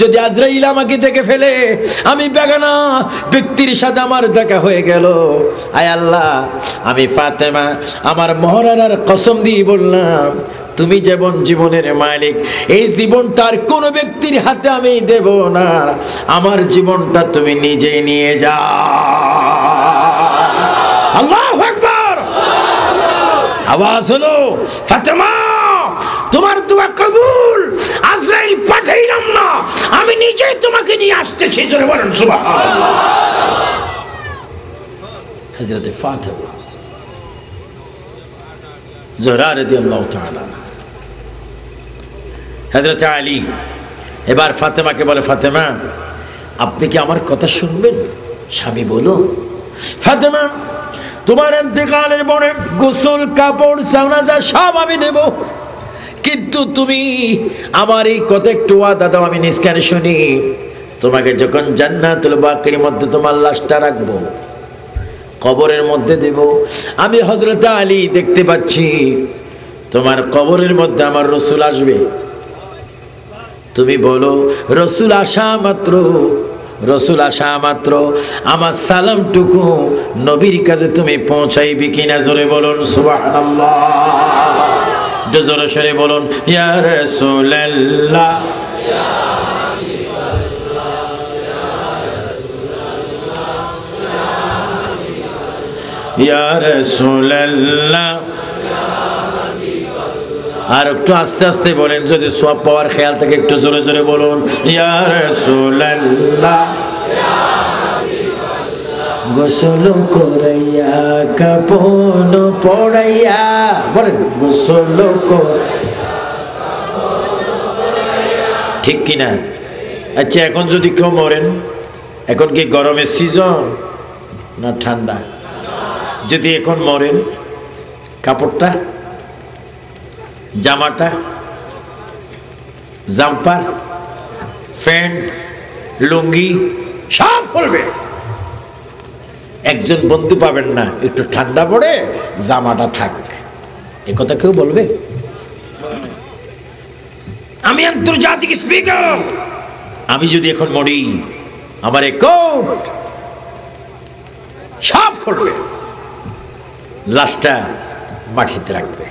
যদি আজরাইল আমাকে দেখে ফেলে, আমি বেগানা ব্যক্তির সাথে আমার দেখা হয়ে গেল। আয় আল্লাহ, আমি ফাতেমা আমার মহারানার কসম দিয়ে বললাম, তুমি যেমন জীবনের মালিক, এই জীবনটা আর কোনো ব্যক্তির হাতে আমি দেব না। আমার জীবনটা তুমি নিজেই নিয়ে যাও। আল্লাহু আকবার। আওয়াজ হলো, ফাতেমা তোমার দোয়া কবুল। আজরাইল পাঠাইলাম না, আমি নিজেই তোমাকে নিয়ে আসতেছি। জোরে বলেন সুবহানাল্লাহ। হযরত ফাতেমা জোহরা রাদিয়াল্লাহু তাআলা, হযরত আলী এবার ফাতেমাকে বলে, ফাতেমা আপনি কি আমার কথা শুনবেন? স্বামী বলো, ফাতেমা তোমার ইন্তেকালের পরে গোসল, কাপড়, জানাজা সব আমি দেব, কিন্তু তুমি আমার এই কথা একটু ওয়াদা দাও, আমি নিজ কানে শুনি। তোমাকে যখন জান্নাতুল বাকির মধ্যে তোমার লাশটা রাখবো, কবরের মধ্যে দেব, আমি হযরত আলী দেখতে পাচ্ছি তোমার কবরের মধ্যে আমার রসুল আসবে। তুমি বলো, রসুল আসা মাত্র, রসুল আসা মাত্র আমার সালামটুকু নবীর কাছে তুমি পৌঁছাইবি কিনা? জোরে বলুন সুবহানাল্লাহ। জোরে সরে বলুন, ইয়া রাসূলুল্লাহ, ইয়া রাসূলুল্লাহ। আর একটু আস্তে আস্তে বলেন, যদি সওয়াব পাওয়ার খেয়াল থেকে একটু জোরে জোরে বলুন, ইয়া রাসূলুল্লাহ। গোসল করাইয়া কাপন পড়াইয়া, বলেন গোসল ঠিক কিনা? আচ্ছা, এখন যদি কেউ মরেন, এখন কি গরমের সিজন না ঠান্ডা? যদি এখন মরেন, কাপড়টা, জামাটা, জাম্পার, প্যান্ট, লুঙ্গি সব খুলবে। একজন বন্ধু পাবেন না, একটু ঠান্ডা পড়ে জামাটা থাক, এ কথা কেউ বলবে? আমি আন্তর্জাতিক স্পিকার, আমি যদি এখন মরি, আমার এই কোট সব খুলবে, লাশটা মাটিতে রাখবে।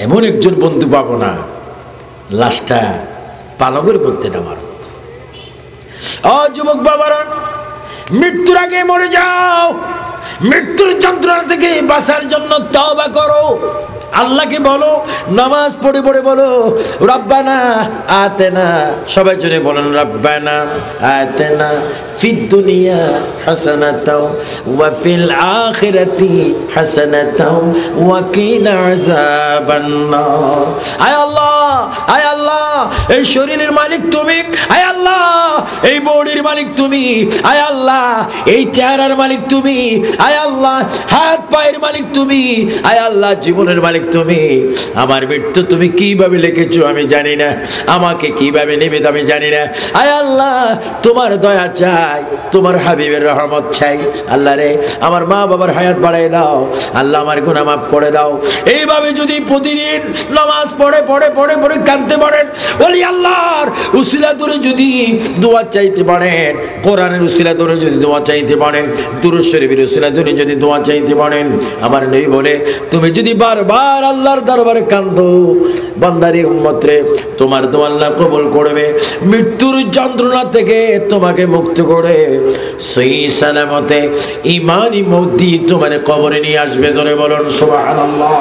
এমন একজন বন্ধু পাবো না, লাশটা পালকের মধ্যে নামার মতো। ও যুবক বাবারা, মৃত্যুর আগে মরে যাও, মৃত্যুর যন্ত্রণা থেকে বাঁচার জন্য তওবা করো। আল্লাহকে বলো, নামাজ পড়ে পড়ে বলো, রব্বানা আতেনা, সবাই জোরে বলেন, রব্বানা আতেনা ফিদ দুনিয়া হাসানাতাও ওয়া ফিল আখিরাতি হাসানাতাও ওয়া কিনা আযাবান নার। আয় আল্লাহ, আয় আল্লাহ, এই শরীরের মালিক তুমি, আয় আল্লাহ এই বডির মালিক তুমি, আয় আল্লাহ এই চেহারার মালিক তুমি, আয় আল্লাহ হাত পায়ের মালিক তুমি, আয় আল্লাহ জীবনের মালিক তুমি। আমার মৃত্যু তুমি কিভাবে লিখেছো আমি জানি না, আমাকে কিভাবে নেবে আমি জানি না। আয় আল্লাহ তোমার দয়া চাই, তোমার হাবিবের রহমত চাই। আল্লাহ রে, আমার মা বাবার হায়াত বাড়াই দাও, আল্লাহ আমার গুনাহ মাফ করে দাও। এইভাবে যদি প্রতিদিন নামাজ পড়ে পড়ে পড়ে পড়ে কাঁদতে পারেন, ওলি আল্লাহর উসিলা ধরে যদি দোয়া চাইতে পারেন, কোরআনের উসিলা ধরে যদি দোয়া চাইতে পারেন, দুরূদ শরীফের উসিলা ধরে যদি দোয়া চাইতে পারেন, আমার নবী বলে, তুমি যদি বারবার আল্লাহর দরবারে কাঁদো, বান্দারে উম্মত রে, তোমার দোয়া আল্লাহ কবুল করবে, মৃত্যুর যন্ত্রণা থেকে তোমাকে মুক্ত করে সহি সালামতে ঈমানি মওত দিয়ে তোমার কবরে নিয়ে আসবে। জোরে বলুন সুবহানাল্লাহ।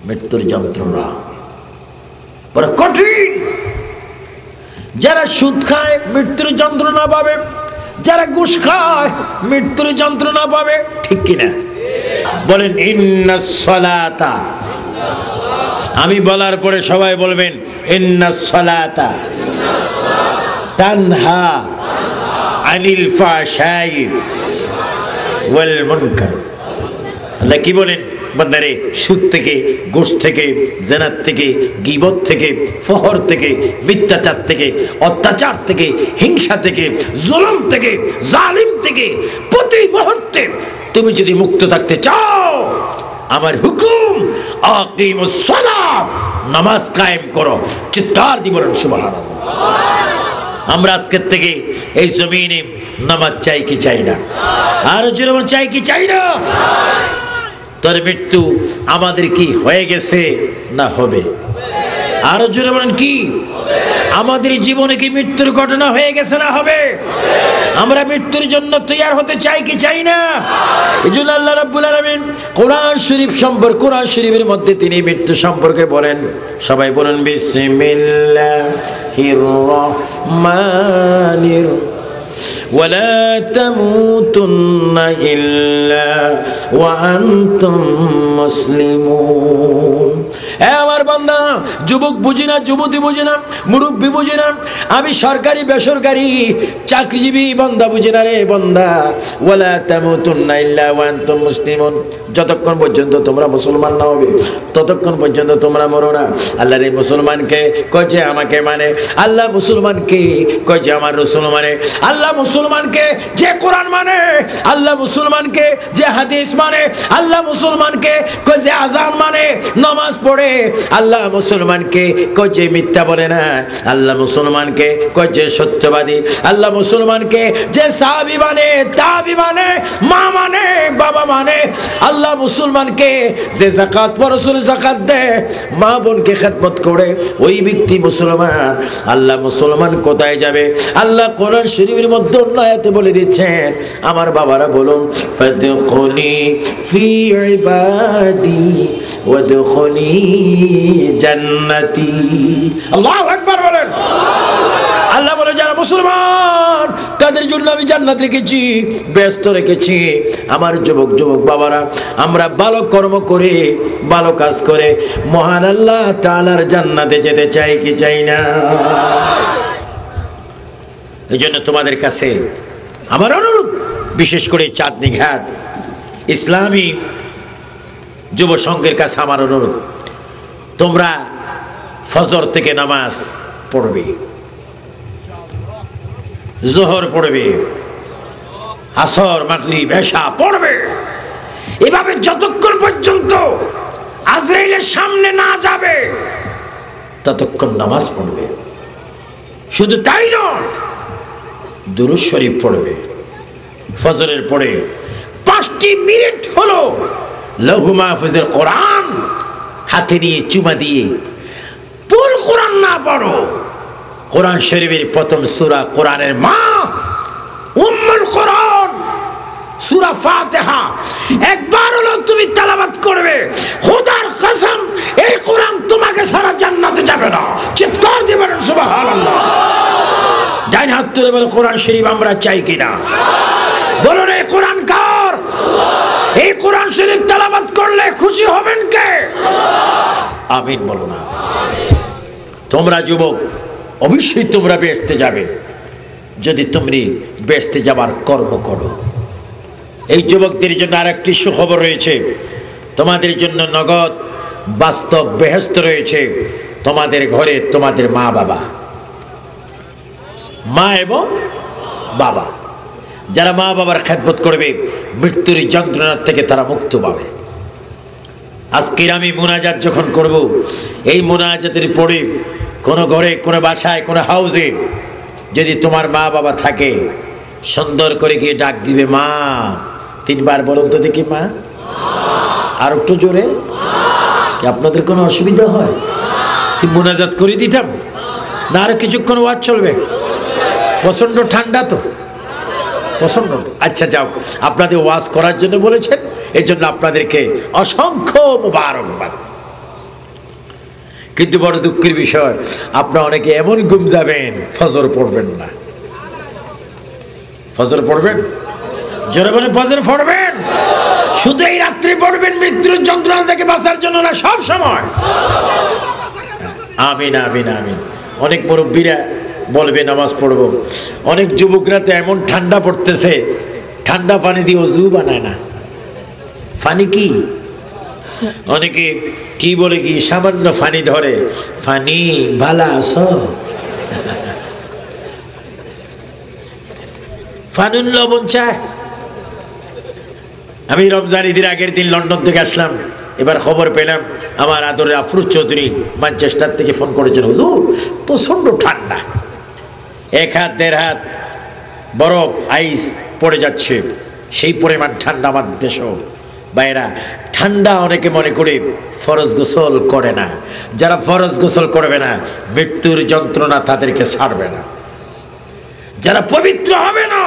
মৃত্যুর যন্ত্রণা বড় কঠিন। যারা সুদ খায় মৃত্যুর যন্ত্রণা পাবে, যারা ঘুষ খায় মৃত্যুর যন্ত্রণা পাবে, ঠিক কিনা বলেন? ইন্নাস সালাতা, আমি বলার পরে সবাই বলবেন ইন্নাস সালাতা তানহা আনিল ফাহশাই ওয়াল মুনকার। আল্লাহ কি বলেন? বান্দারে, সুদ থেকে, ঘুষ থেকে, জিনাত থেকে, গীবত থেকে, ফহর থেকে, মিথ্যাচার থেকে, অত্যাচার থেকে, হিংসা থেকে, জুলুম থেকে, জালিম থেকে প্রতি মুহূর্তে তুমি যদি মুক্ত থাকতে চাও, আমার হুকুম আকিমুস সালাত, নামাজ কায়েম করো। চিৎকার দিয়ে বলেন সুবহানাল্লাহ। আমরা আজকের থেকে এই জমিনে নামাজ চাই কি চাই না? আর জোরে চাই কি চাই না? তোর মৃত্যু আমাদের কি হয়ে গেছে না হবে? আরো জোরে বলেন কি? আমাদের জীবনে কি মৃত্যুর ঘটনা হয়ে গেছে না হবে? আমরা মৃত্যুর জন্য তৈয়ার হতে চাই কি চাই না? এজন্য আল্লাহ রাব্বুল আলামিন কোরআন শরীফ সম্পর্কে, কোরআন শরীফের মধ্যে তিনি মৃত্যু সম্পর্কে বলেন। সবাই বলেন বিসমিল্লাহির রহমানির ওয়ালা তামুতুন্না ইল্লা ওয়া আনতুম মুসলিমুন। আমার বান্দা, যুবক বুঝি না, যুবতী বুঝি না, মুরব্বী বুঝি না, আমি সরকারি বেসরকারি চাকরিজীবী বান্দা বুঝি না রে বান্দা। ওয়ালা তামুতুন্না ইল্লা ওয়া আনতুম মুসলিমুন, যতক্ষণ পর্যন্ত তোমরা মুসলমান না হবে ততক্ষণ পর্যন্ত তোমরা মরো না। আল্লাহ রে মুসলমানকে কয় যে আমাকে মানে, আল্লাহ মুসলমানকে কয় যে আমার রাসূল মানে, আল্লাহ মুসলমানকে যে কোরআন মানে, আল্লাহ মুসলমানকে যে হাদিস মানে, আল্লাহ মুসলমানকে কয় যে আযান মানে, নামাজ পড়ে। আল্লাহ মুসলমানকে কয় যে মিথ্যা বলে না, আল্লাহ মুসলমানকে কয় যে সত্যবাদী, আল্লাহ মুসলমানকে যে সাহাবী মানে, তাবী মানে, মা মানে, বাবা মানে, আল্লাহ মুসলমানকে যে যাকাত পরশুল যাকাত দেয়, মা বোনকে খেদমত করে, ওই ব্যক্তি মুসলমান। আল্লাহ মুসলমান কোথায় যাবে? আল্লাহ কোরআন শরীফের মধ্যে অন্য আয়াতে বলে দিচ্ছেন। আমার বাবারা বলুন, ফাদখুলি ফি ইবাদি ওয়াদখুলি জান্নাতি। আল্লাহু আকবার বলেন। আল্লাহ বলে যারা মুসলমান তাদের জন্য আমি জান্নাত রেখেছি, ব্যস্ত রেখেছি। আমার যুবক যুবক বাবারা, আমরা ভালো কর্ম করে, ভালো কাজ করে মহান আল্লাহ তাআলার জান্নাতে যেতে চাই কি চাই না? এই জন্য তোমাদের কাছে আমার অনুরোধ, বিশেষ করে চাঁদনী ঘাট ইসলামী যুব সংঘের কাছে আমার অনুরোধ, তোমরা ফজর থেকে নামাজ পড়বে, জোহর পড়বে, আসর, মাগরিব, এশা পড়বে। এভাবে যতক্ষণ পর্যন্ত আজরাইলের সামনে না যাবে ততক্ষণ নামাজ পড়বে। শুধু তাই নয়, দুরূদ শরীফ পড়বে। ফজরের পরে 5টি মিনিট হলো লৌহ মাহফুজের কোরআন হাতে নিয়ে চুমা দিয়ে, পুল কোরআন না পড়ো, কোরআন শরীফের প্রথম সূরা, কোরআনের মা উম্মুল কোরআন সূরা ফাতিহা একবার হলো তুমি তেলাওয়াত করবে, খোদার কসম এই কোরআন তোমাকে সারা জান্নাতে যাবে না। চিৎকার দিয়ে বলেন সুবহানাল্লাহ। ডাইন হাত তুলে বলো, কোরআন শরীফ আমরা চাই কিনা? বলুন, এই কোরআন কার? এই কোরআন শরীফ তেলাওয়াত করলে খুশি হবেন কে? আমিন বলো না। তোমরা যুবক অবশ্যই তোমরা বেহেশতে যাবে যদি তুমি বেহেশতে যাবার কর্ম করো। এই যুবকদের জন্য আরেকটি সুখবর রয়েছে, তোমাদের জন্য নগদ বাস্তব বেহেশত রয়েছে। তোমাদের ঘরে তোমাদের মা বাবা, মা এবং বাবা, যারা মা বাবার খেদমত করবে মৃত্যুর যন্ত্রণার থেকে তারা মুক্ত পাবে। আজকের আমি মুনাজাত যখন করব, এই মুনাজাতের পরে কোনো ঘরে, কোনো বাসায়, কোনো হাউসে যদি তোমার মা বাবা থাকে, সুন্দর করে গিয়ে ডাক দিবে মা। 3 বার বলুন তো দেখি, মা। আর একটু জোরে। কি আপনাদের কোনো অসুবিধা হয়? কি মুনাজাত করে দিতাম না? আর কিছুক্ষণ ওয়াজ চলবে? প্রচন্ড ঠান্ডা তো, প্রচন্ড। আচ্ছা যাও, আপনাদের ওয়াজ করার জন্য বলেছেন, এই জন্য আপনাদেরকে অসংখ্য মুবারকবাদ। কিন্তু বড় দুঃখের বিষয়, আপনারা অনেকে এমন ঘুম যাবেন ফজর পড়বেন না। ফজর পড়বেন, জোরে বলে ফজর পড়বেন, শুধু এই রাত্রে পড়বেন মৃত্যুর যন্ত্রণা থেকে বাঁচার জন্য না, সব সময়। আমিন আমিন আমিন। অনেক মুরব্বীরা বলবে নামাজ পড়বো, অনেক যুবকরা তো এমন ঠান্ডা পড়তেছে ঠান্ডা পানি দিয়ে অজু বানায় না। ফানি কি, অনেকে কি বলে কি সামান্য ফানি ধরে, ফানি ভালা আছো, ফানুন লবণ চায়। আমি রমজান ঈদের আগের দিন লন্ডন থেকে আসলাম, এবার খবর পেলাম আমার আদরের আফরুজ চৌধুরী ম্যানচেস্টার থেকে ফোন করেছেন, হুজুর প্রচন্ড ঠান্ডা, 1 হাত 1.5 হাত বরফ আইস পড়ে যাচ্ছে, সেই পরিমাণ ঠান্ডা আমার দেশও। বাইরা ঠান্ডা অনেকে মনে করে ফরজ গোসল করে না, যারা ফরজ গোসল করবে না মৃত্যুর যন্ত্রণা তাদেরকে ছাড়বে না, যারা পবিত্র হবে না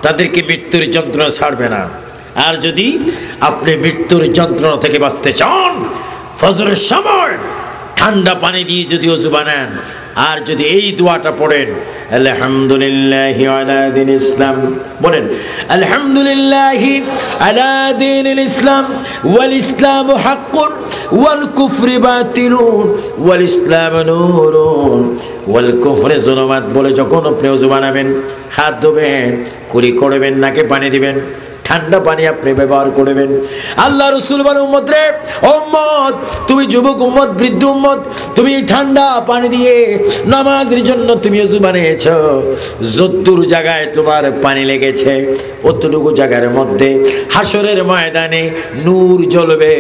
তাদেরকে মৃত্যুর যন্ত্রণা ছাড়বে না। আর যদি আপনি মৃত্যুর যন্ত্রণা থেকে বাঁচতে চান, ফজরের সময় ঠান্ডা পানি দিয়ে যদি ওযু বানান, আর যদি এই দোয়াটা পড়েন, আলহামদুলিল্লাহি আলা দীনিল ইসলাম, বলেন আলহামদুলিল্লাহি আলা দীনিল ইসলাম ওয়াল ইসলামু হাক্কুন ওয়াল কুফরু বাতিলুন ওয়াল ইসলামু নূরুন ওয়াল কুফরু যুলুমাত, বলে যখন আপনি ওযু বানাবেন, হাত ধোবেন, কুলি করবেন, নাকে পানি দিবেন, ঠান্ডা পানি আপনি ব্যবহার করবেন। আল্লাহ রাসূল বলেন, উম্মত রে, উম্মত তুমি যুবক উম্মত, বৃদ্ধ উম্মত, তুমি ঠান্ডা পানি দিয়ে নামাজের জন্য তুমি ওযু বানিয়েছো, যতদূর জায়গায় তোমার পানি লেগেছে অতটুকু জায়গার মধ্যে হাসরের ময়দানে নূর জ্বলবে,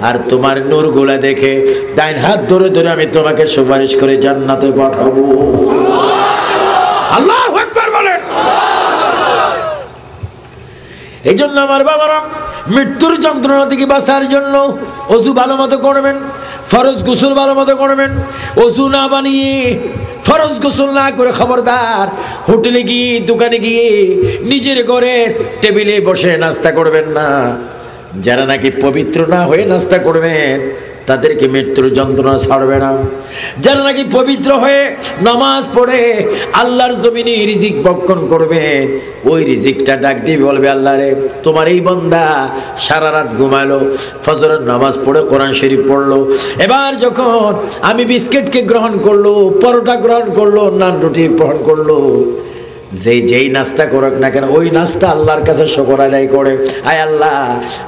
আর তোমার নূরগুলা দেখে ডাইন হাত ধরে ধরে আমি তোমাকে সুপারিশ করে জান্নাতে পাঠাবো। আল্লাহু আকবার বলেন। এই জন্য আমার বাবারা, মৃত্যুর যন্ত্রণা থেকে বাঁচার জন্য ওযু ভালো মতো করবেন, ফরজ গোসল ভালো মতো করবেন। ওযু না বানিয়ে ফরজ গোসল না করে খবরদার হোটেলে গিয়ে দোকানে গিয়ে নিজের ঘরের টেবিলে বসে নাস্তা করবেন না। যারা নাকি পবিত্র না হয়ে নাস্তা করবেন তাদেরকে মৃত্যুর যন্ত্রণা ছাড়বে না। যারা নাকি পবিত্র হয়ে নামাজ পড়ে আল্লাহর জমিনে রিজিক ভক্ষণ করবেন, ওই রিজিকটা ডাক দিয়ে বলবে, আল্লাহ রে, তোমার এই বান্দা সারা রাত ঘুমালো, ফজরের নামাজ পড়ে কোরআন শরীফ পড়লো, এবার যখন আমি বিস্কিটকে গ্রহণ করলো, পরোটা গ্রহণ করলো, নান রুটি গ্রহণ করলো, যেই নাস্তা করুক না কেন ওই নাস্তা আল্লাহর কাছে শুকর আদায় করে, আয় আল্লাহ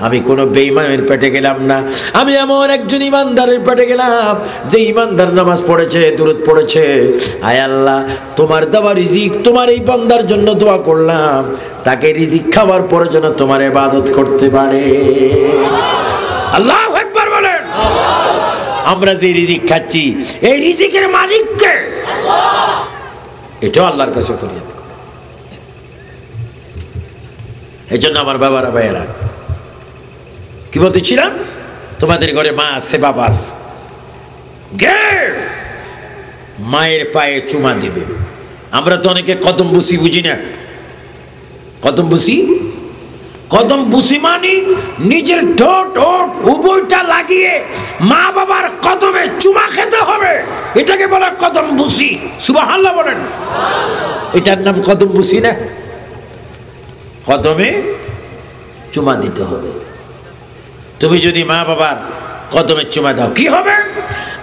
আমি কোনো বেঈমানের পেটে গেলাম না, আমি এমন একজন ইমানদারের পেটে গেলাম যে ইমানদার নামাজ পড়েছে, দুরূদ পড়েছে, আয় আল্লাহ তোমার দেওয়া রিজিক তোমার এই বান্দার জন্য দোয়া করলাম, তাকে রিজিক খাওয়ার পরে যেন তোমার ইবাদত করতে পারে। আল্লাহু আকবার বলেন। আমরা যে রিজিক খাচ্ছি এই রিজিকের মালিক কে? এটাও আল্লাহর কাছে ফরিয়াদ। এই জন্য আমার বাবারা ভাইয়েরা, কি বলতেছিলাম, তোমাদের ঘরে মা আছে, বাবা আছে, মায়ের পায়ে চুমা দিবে। আমরা তো অনেকে কদম বুসি বুঝি না। কদম বুসি, কদম বুসি মানে নিজের ঠোঁট ওঠ উভয়টা লাগিয়ে মা বাবার কদমে চুমা খেতে হবে, এটাকে বলে কদম বুসি। সুবহানাল্লাহ বলেন। এটার নাম কদম বুসি না, কদমে চুমা দিতে হবে। তুমি যদি মা বাবার কদমে চুমা দাও কি হবে?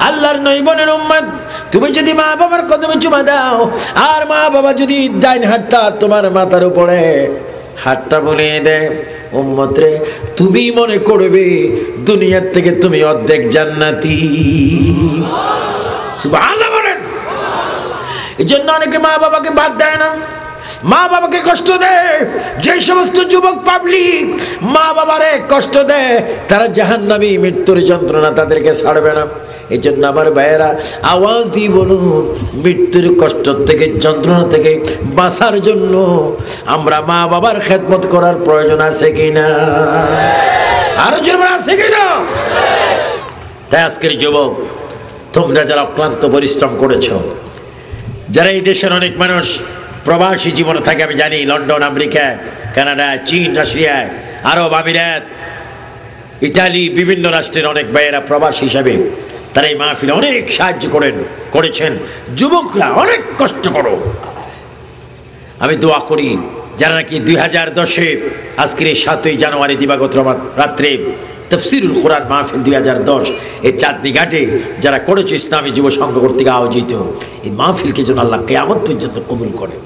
আল্লাহর নবী বলেন, উম্মত তুমি যদি মা বাবার কদমে চুমা দাও, আর মা বাবা যদি ডাইন হাতটা তোমার মাথার উপরে হাতটা বুলিয়ে দেয়, উম্মত রে তুমি মনে করবে দুনিয়ার থেকে তুমি অর্ধেক জান্নাতি। সুবহানাল্লাহ বলেন। এই জন্য অনেকে মা বাবাকে বাদ দেয় না, মা বাবাকে কষ্ট দেয়। যে সমস্ত যুবক পাবলিক মা বাবারে কষ্ট দেয় তারা জাহান্নামী, মৃত্যুর যন্ত্রণা তাদেরকে ছাড়বে না। এই জন্য আমার ভাইয়েরা আওয়াজ দিয়ে বলুন, মৃত্যুর কষ্ট থেকে, যন্ত্রণা থেকে বাঁচার জন্য আমরা মা বাবার খেদমত করার প্রয়োজন আছে কিনা? আরো জোরে আছে কিনা? তাই আজকের যুবক, তোমরা যারা অক্লান্ত পরিশ্রম করেছ, যারা এই দেশের অনেক মানুষ প্রবাসী জীবনে থাকে, আমি জানি লন্ডন, আমেরিকা, কানাডা, চীন, রাশিয়া, আরব আমিরাত, ইটালি, বিভিন্ন রাষ্ট্রের অনেক ভাইয়েরা প্রবাসী হিসাবে তারা এই মাহফিলে অনেক সাহায্য করেছেন। যুবকরা অনেক কষ্ট করো। আমি দোয়া করি যারা নাকি 2010-এ আজকের এই 7ই জানুয়ারি দিবাগত রাত্রে তফসিরুল কোরআন মাহফিল 2010 এই চাঁদনি ঘাটে যারা করেছে ইসলামী যুব সংঘ কর্তৃক আয়োজিত এই মাহফিলকে যেন আল্লাহ কিয়ামত পর্যন্ত কবুল করে।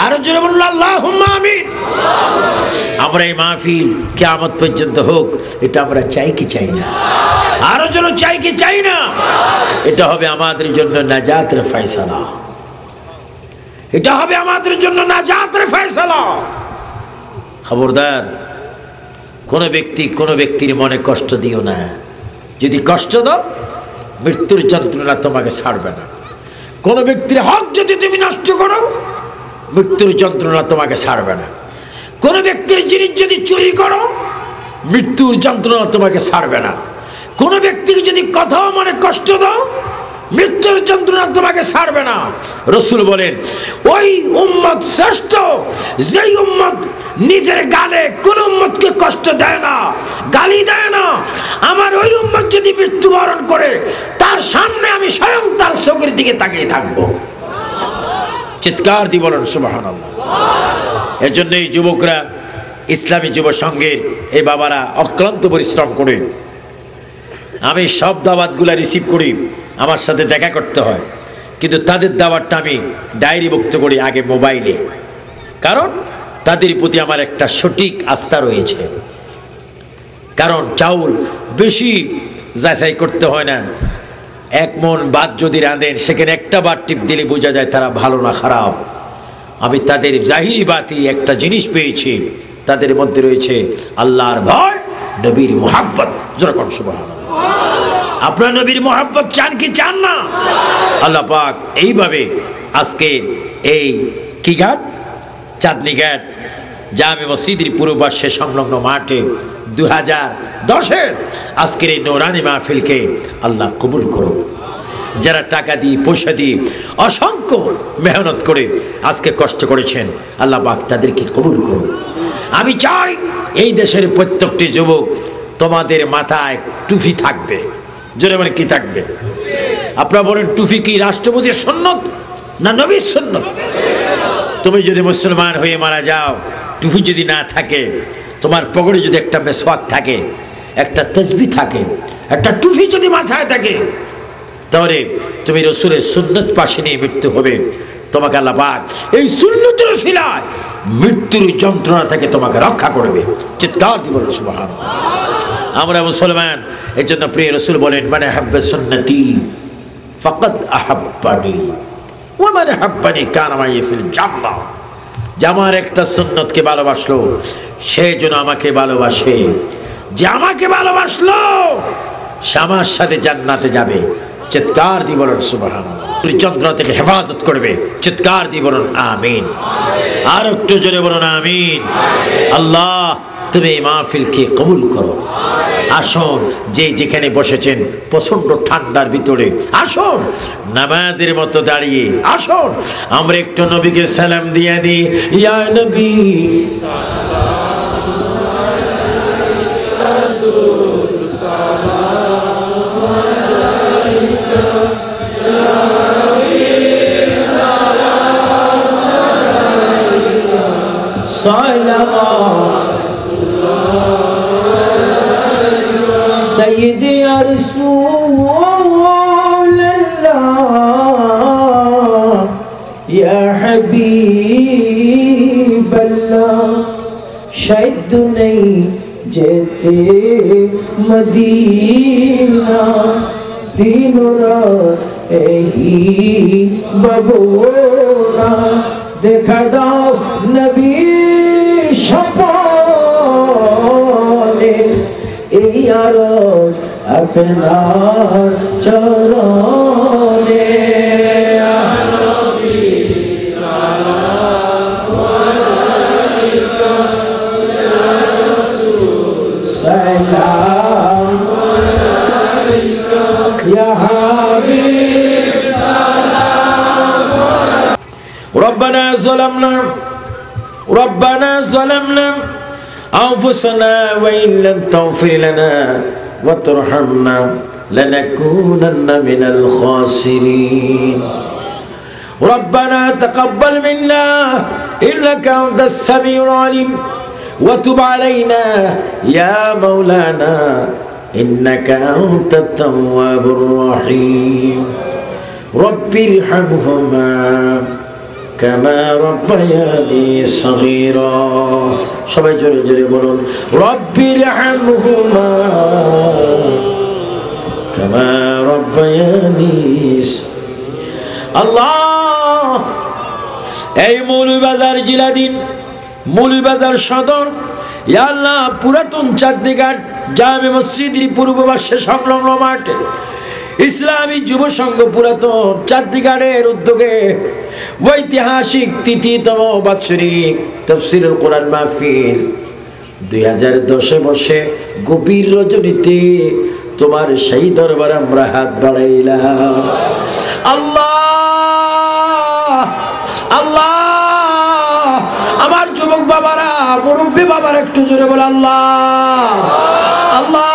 আরো জোরে বলুন আল্লাহুম্মা আমিন। আমরা এই মাহফিল কিয়ামত পর্যন্ত হোক, এটা আমরা চাই কি চাই না? আরো জোরে চাই কি চাই না? এটা হবে আমাদের জন্য নাজাতের ফয়সালা, এটা হবে আমাদের জন্য নাজাতের ফয়সালা। খবরদার কোনো ব্যক্তির মনে কষ্ট দিও না। যদি কষ্ট দাও, মৃত্যুর যন্ত্রণা তোমাকে ছাড়বে না। কোন ব্যক্তির হক যদি তুমি নষ্ট করো, মৃত্যুর যন্ত্রণা তোমাকে ছাড়বে না। কোন ব্যক্তির জিনিস যদি চুরি করো, মৃত্যুর যন্ত্রণা তোমাকে ছাড়বে না। কোন ব্যক্তিকে যদি কথাও মনে কষ্ট দাও, মৃত্যুর যন্ত্রণা তোমাকে ছাড়বে না। রাসূল বলেন, ওই উম্মত শ্রেষ্ঠ যেই উম্মত নিজের গালে কোন উম্মতকে কষ্ট দেয় না, গালি দেয় না। আমার ওই উম্মত যদি মৃত্যুবরণ করে, তার সামনে আমি স্বয়ং তার চোখের দিকে তাকিয়ে থাকবো। চিৎকার দিয়ে বলেন সুবহানাল্লাহ। এর জন্য এই যুবকরা, ইসলামী যুব সংঘের এই বাবারা অক্লান্ত পরিশ্রম করে। আমি সব দাওয়াতগুলা রিসিভ করি, আমার সাথে দেখা করতে হয়, কিন্তু তাদের দাওয়াতটা আমি ডায়েরিভুক্ত করি আগে মোবাইলে, কারণ তাদের প্রতি আমার একটা সঠিক আস্থা রয়েছে। কারণ চাউল বেশি যাচাই করতে হয় না। 1 মণ ভাত যদি রাঁধেন, সেখানে একটা বার টিপ দিলে বোঝা যায় তারা ভালো না খারাপ। আমি তাদের জাহিরি বাতি একটা জিনিস পেয়েছি, তাদের মধ্যে রয়েছে আল্লাহর ভয়, নবীর মুহাব্বত। যেরকম সুবহানাল্লাহ। আপনার নবীর মুহাব্বত চান কি চান না? আল্লাহ পাক এইভাবে আজকের এই কি ঘাট, চাঁদনি ঘাট জামে মসজিদের পূর্ব পাশে সংলগ্ন মাঠে 2010-এর আজকের এই নূরানি মাহফিলকে আল্লাহ কবুল করুন। যারা টাকা দিয়ে, পয়সা দিয়ে, অসংখ্য মেহনত করে আজকে কষ্ট করেছেন, আল্লাহ পাক তাদেরকে কবুল করুন। আমি চাই এই দেশের প্রত্যেকটি যুবক, তোমাদের মাথায় টুপি থাকবে। জোরে বলেন কি থাকবে? আপনারা বলেন, টুপি কি রাষ্ট্রপতির সুন্নত না নবীর সুন্নত? তুমি যদি মুসলমান হয়ে মারা যাও, টুপি যদি না থাকে, তোমার পকেটে যদি একটা মেসওয়াক থাকে, একটা তাসবিহ থাকে, একটা টুপি যদি মাথায় থাকে, তাহলে তুমি রাসূলের সুন্নত পাশে নিয়ে মৃত্যু হবে। তোমাকে আল্লাহ পাক এই সুন্নতের উসিলায় মৃত্যুর যন্ত্রণা থেকে তোমাকে রক্ষা করবে। চিৎকার দিয়ে বলুন সুবহানাল্লাহ। আমরা মুসলমান, এই জন্য প্রিয় রাসূল বলেন, মানে হাব্বা সুন্নতি ফাকাদ আহাব্বানি ওয়া মান হাব্বানি কানা মাই ফিল জান্নাহ। যে আমার একটা সুন্নতকে ভালোবাসলো, সে যেন আমাকে ভালোবাসে। যে আমাকে ভালোবাসলো, সে আমার সাথে জান্নাতে যাবে। চিৎকার দিয়ে বলুন সুবহানাল্লাহ। যন্ত্রণা থেকে হেফাজত করবে। চিৎকার দিয়ে বলুন আমিন। আর একটু জোরে বলুন আমিন। আল্লাহ তুমি এই মাহফিলকে কবুল করো। আসুন, যে যেখানে বসেছেন প্রচন্ড ঠান্ডার ভিতরে, আসুন নামাজের মতো দাঁড়িয়ে আসুন, আমরা একটু নবীকে সালাম দিয়ে দিই। ইয়া নবী سيدي يا رسول الله يا حبيب الله शायद नहीं जेते मदीना दिनों रात यही बबोरा देखा दाओ नबी शपाने यार अपना चराने सलाम या हबीब सलाम रब्बना ظلمنا أنفسنا وإن لم تغفر لنا وترحمنا لنكونن من الخاسرين ربنا تقبل منا إنك أنت السميع العليم وتب علينا يا مولانا إنك أنت التواب الرحيم رب ارحمهما كما ربياني صغيرا সবাই জোরে জোরে বলুন رب ارحمهما كما ربياني আল্লাহ এই মৌলভীবাজার জিলাদিন মৌলভীবাজার সদর ইয়া আল্লাহ পুরাতন চাঁদনীঘাট জামে মসজিদের পূর্ব পাশে সংলগ্ন মাঠে ইসলামী যুব সংঘ পুরাতন চাঁদনীঘাটের উদ্যোগে ঐতিহাসিক তৃতীয়তম বাৎসরিক তাফসীরুল কোরআন মাহফিল 2010-এ বসে গভীর রজনীতে তোমার সেই দরবারে আমরা হাত বাড়াইলাম আল্লাহ আল্লাহ আমার যুবক বাবারা মুরব্বী বাবারা একটু জোরে বল আল্লাহ আল্লাহ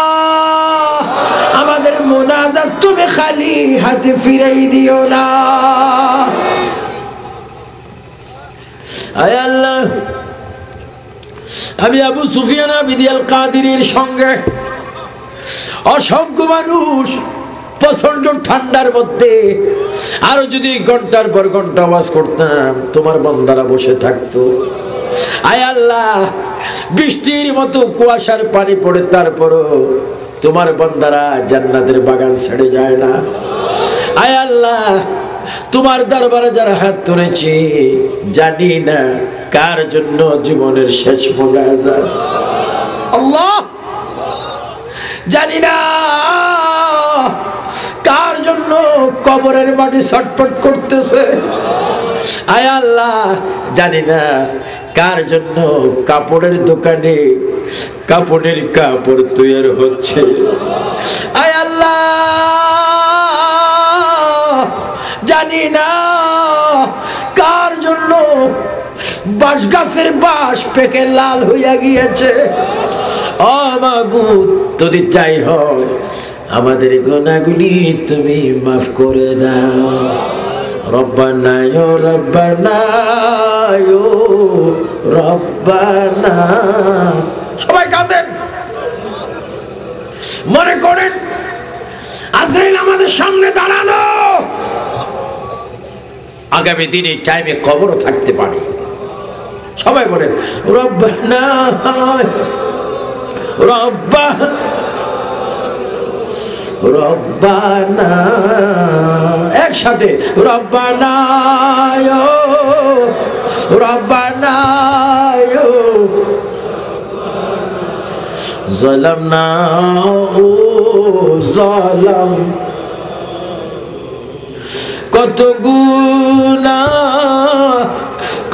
আমাদের মুনাজাত তুমি খালি হাতে ফিরাই দিও না আয় আল্লাহ আমি আবু সুফিয়ান বিদিয়াল কাদিরের সঙ্গে অসংখ্য মানুষ প্রচন্ড ঠান্ডার মধ্যে আরো যদি ঘন্টার পর ঘন্টা আওয়াজ করতাম তোমার বান্দারা বসে থাকতো আয় আল্লাহ বৃষ্টির মতো কুয়াশার পানি পড়ে তারপরও তোমার বান্দারা জান্নাতের বাগান ছেড়ে যায় না আয় আল্লাহ তোমার দরবারে যারা হাত তুলেছি জানি না কার জন্য জীবনের শেষ মোনাজাত আল্লাহ জানি না কার জন্য কবরের মাটি ছটফট করতেছে আয় আল্লাহ জানি না কার জন্য কাপড়ের দোকানে কাপড়ের কাপড় তৈরি হচ্ছে আয় আল্লাহ জানি না কার জন্য বাঁশ গাছের বাঁশ পেকে লাল হইয়া গিয়েছে ও মাবুদ যদি চাই হয় আমাদের গুনাহগুলি তুমি মাফ করে দাও রব্বানা ইয়া রব্বানা ইয়া রব্বানা সবাই কাঁদেন মনে করেন আজরাইল আমাদের সামনে দাঁড়ানো আগামী দিনে টাইমে কবরও থাকতে পারে সবাই বলেন রব্বানা রব্বানা রব্বানা একসাথে রব্বানা রব্বানা ظلمنا ظلم কত গুনাহ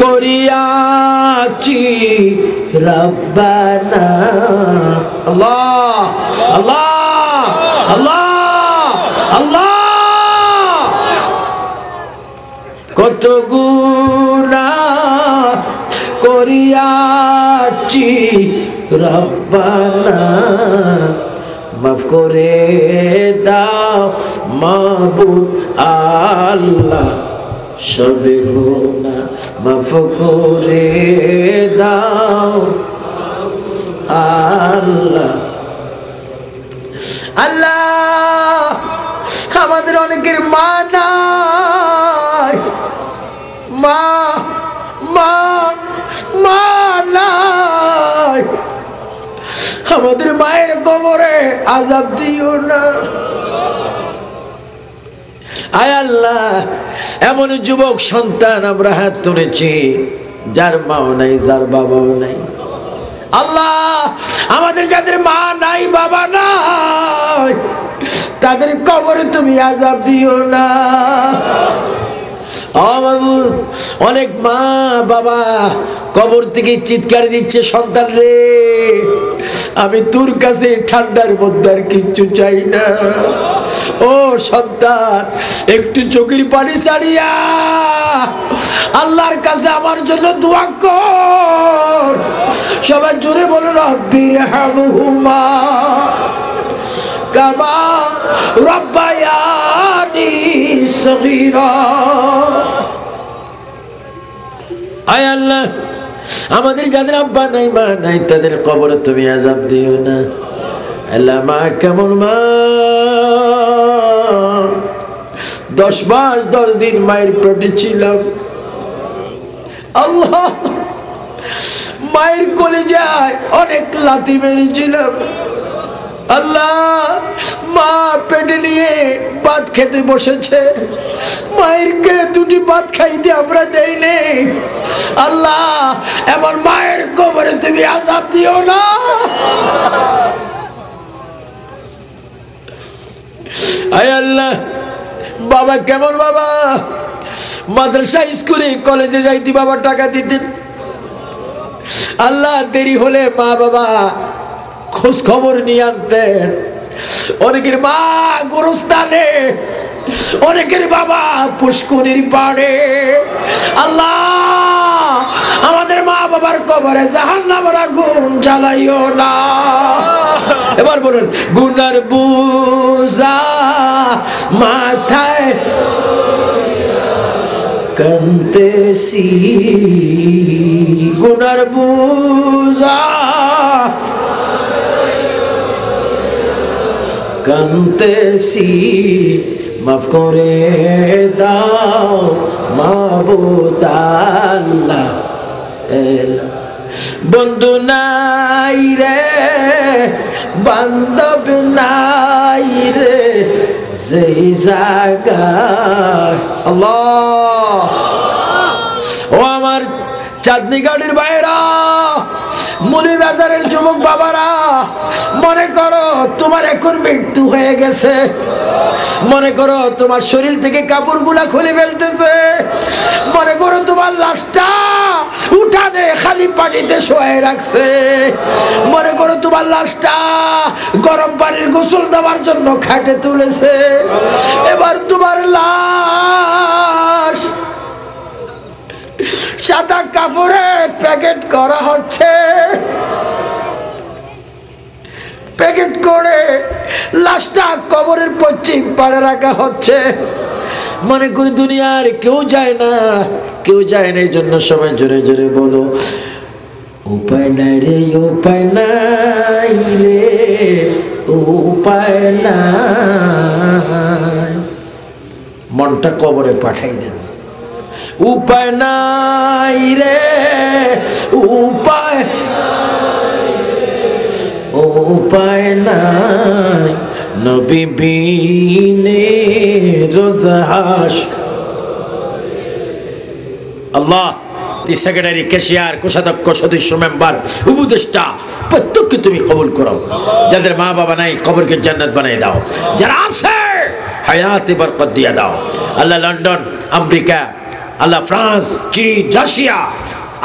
করিয়াছি রব্বানা আল্লাহ আল্লাহ আল্লাহ আল্লাহ কত গুনাহ করিয়াছি রব্বানা মাফ করে দাও মাবুদ আল্লাহ সবে গুনাহ মাফ করে দাও আল্লাহ আল্লাহ আমাদের অনেকের মা নাই মা মা মা নাই আমাদের মায়ের কবরে আযাব দিও না আয় আল্লাহ এমন যুবক সন্তান আমরা হাত তুলেছি যার মাও নাই যার বাবাও নাই আল্লাহ আমাদের যাদের মা নাই বাবা নাই তাদের কবরে তুমি আযাব দিও না মাবুদ অনেক মা বাবা কবর থেকে চিৎকার দিচ্ছে সন্তান রে আমি তোর কাছে ঠান্ডার মধ্যে আর কিচ্ছু চাই না ও সন্তান একটু চোখের পানি ছাড়িয়া আল্লাহর কাছে আমার জন্য দোয়া কর সবাই জোরে বলো রব্বির হামহুমা কামা রব্বায়ানি সগীরা। আয় আল্লাহ, আমাদের যাদের আব্বা নাই মা নাই তাদের কবরে তুমি আযাব দিও না। আল্লাহ, মা কেমন মা, 10 মাস 10 দিন মায়ের পেটে ছিলাম। আল্লাহ, মায়ের কলিজায় অনেক লাথি মেরেছিলাম। আল্লাহ, মা পেটে নিয়ে ভাত খেতে বসেছে, মায়েরকে 2টি ভাত খাইতে আমরা দেই নেই। আল্লাহ, এমন মায়ের কবরে তুমি আযাব দিও না। আয় আল্লাহ, বাবা কেমন বাবা, মাদ্রাসা স্কুলে কলেজে যাইতে বাবা টাকা দিতেন। আল্লাহ, দেরি হলে মা বাবা খোঁজ খবর নিয়ে আনতেন। অনেকের মা গোরস্থানে, অনেকের বাবা পুষ্করির পাড়ে। আল্লাহ, আমাদের মা বাবার কবরে জাহান্নামের আগুন জ্বালাইও না। এবার বলুন, গুনার বোঝা মাথায় কান্দেছি, গুনার বোঝা কান্দেছি, মাফ করে দাও মাবুদ আল্লাহ। বন্ধু নাই রে, বান্ধব নাই রে, যেই জায়গায়। আল্লাহ, ও আমার চাঁদনি গাড়ির বাইরা, মুলি বাজারের যুবক বাবারা, মনে করো তোমার এখন মৃত্যু হয়ে গেছে, মনে করো তোমার শরীর থেকে কাপড়গুলা খুলে ফেলতেছে, মনে করো তোমার লাশটা উঠানে খালি পানিতে শোয়ে রাখছে, মনে করো তোমার লাশটা গরম পানির গোসল দেওয়ার জন্য খাটে তুলেছে। এবার তোমার লাশ সাদা কাপড়ে প্যাকেট করা হচ্ছে, প্যাকেট করে লাশটা কবরের পশ্চিম পাড়ে রাখা হচ্ছে। মনে করি দুনিয়ার কেউ যায় না, কেউ যায় না, এই জন্য সবাই জোরে জোরে বলো, উপায় নাই রে, উপায় নাই রে, উপায় নাই। মনটা কবরে পাঠাই দেন। উপায় নাই রে, উপায়, উপায় নাই, নবী বিনে রোজ হাসর। আল্লাহ, সেক্রেটারি, ক্যাশিয়ার, কোষাধ্যক্ষ, সদস্য, মেম্বার, উপদেষ্টা প্রত্যেককে তুমি কবুল করো। যাদের মা বাবা নাই কবরকে জান্নাত বানিয়ে দাও, যারা আছে হায়াতে বরকত দিয়ে দাও। আল্লাহ, লন্ডন, আমেরিকা, আল্লাহ ফ্রান্স, চীন, রাশিয়া,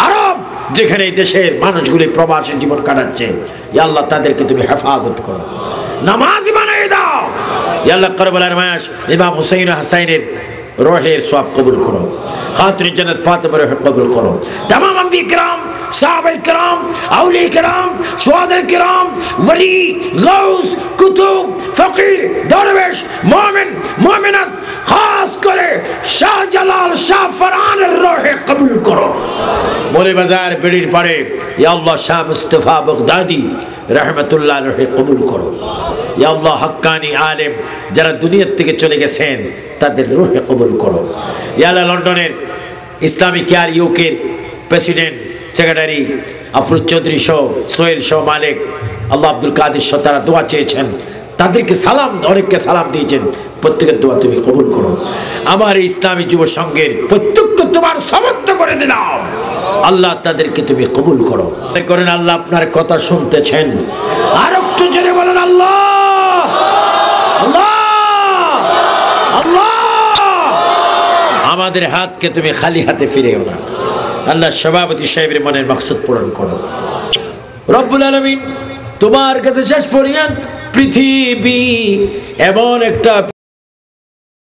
আরব, যেখানে এই দেশের মানুষগুলি প্রবাসী জীবন কাটাচ্ছে, ইয়া আল্লাহ তাদেরকে তুমি হেফাজত করো, নামাজি বানিয়ে দাও। ইয়া আল্লাহ, কারবালার মাস ইমাম হুসাইন হাসাইনের রোহের সওয়াব কবুল করো, খাতুন জান্নাত ফাতেমার রূহ কবুল করো। तमाम अंबिया किराम, साहबा किराम, औलिया किराम, शुहदा किराम, वली, गौस, कुतुब, फकीर, दरवेश, मोमिन, मोमिनात, खास करे शाहजालाल, शाह फरहाনের রূহে কবুল করো। মৌলভী বাজার বেড়ির পাড়ে ইয়া আল্লাহ শাহ মুস্তাফা বাগদাদি রহমতুল্লাহ রূহে কবুল করো। ইয়া আল্লাহ, হক্কানি আলেম যারা দুনিয়া থেকে চলে গেছেন তাদের রূহে কবুল করো। ইয়া আল্লাহ, লন্ডনের ইসলামিক কেয়ার ইউকের প্রেসিডেন্ট, সেক্রেটারি আফরুজ চৌধুরী সহ, সোহেল সহ, মালিক, আল্লাহ আব্দুল কাদের সহ তারা দোয়া চেয়েছেন, তাদেরকে সালাম, অনেককে সালাম দিয়েছেন, প্রত্যেকের দোয়া তুমি কবুল করো। আমার এই ইসলামী যুব সংঘের প্রত্যেককে তোমার সমর্থ করে দিলাম, আল্লাহ তাদেরকে তুমি কবুল করো। করেন আল্লাহ আপনার কথা শুনতেছেন, আর একটু জোরে বলেন আল্লাহ, আল্লাহ, আল্লাহ। আমাদের হাতকে তুমি খালি হাতে ফিরেও না। আল্লাহ, সভাপতি সাহেবের মনের মাকসুদ পূরণ করো। রব্বুল আলামিন, তোমার কাছে শেষ পর্যন্ত পৃথিবী এমন একটা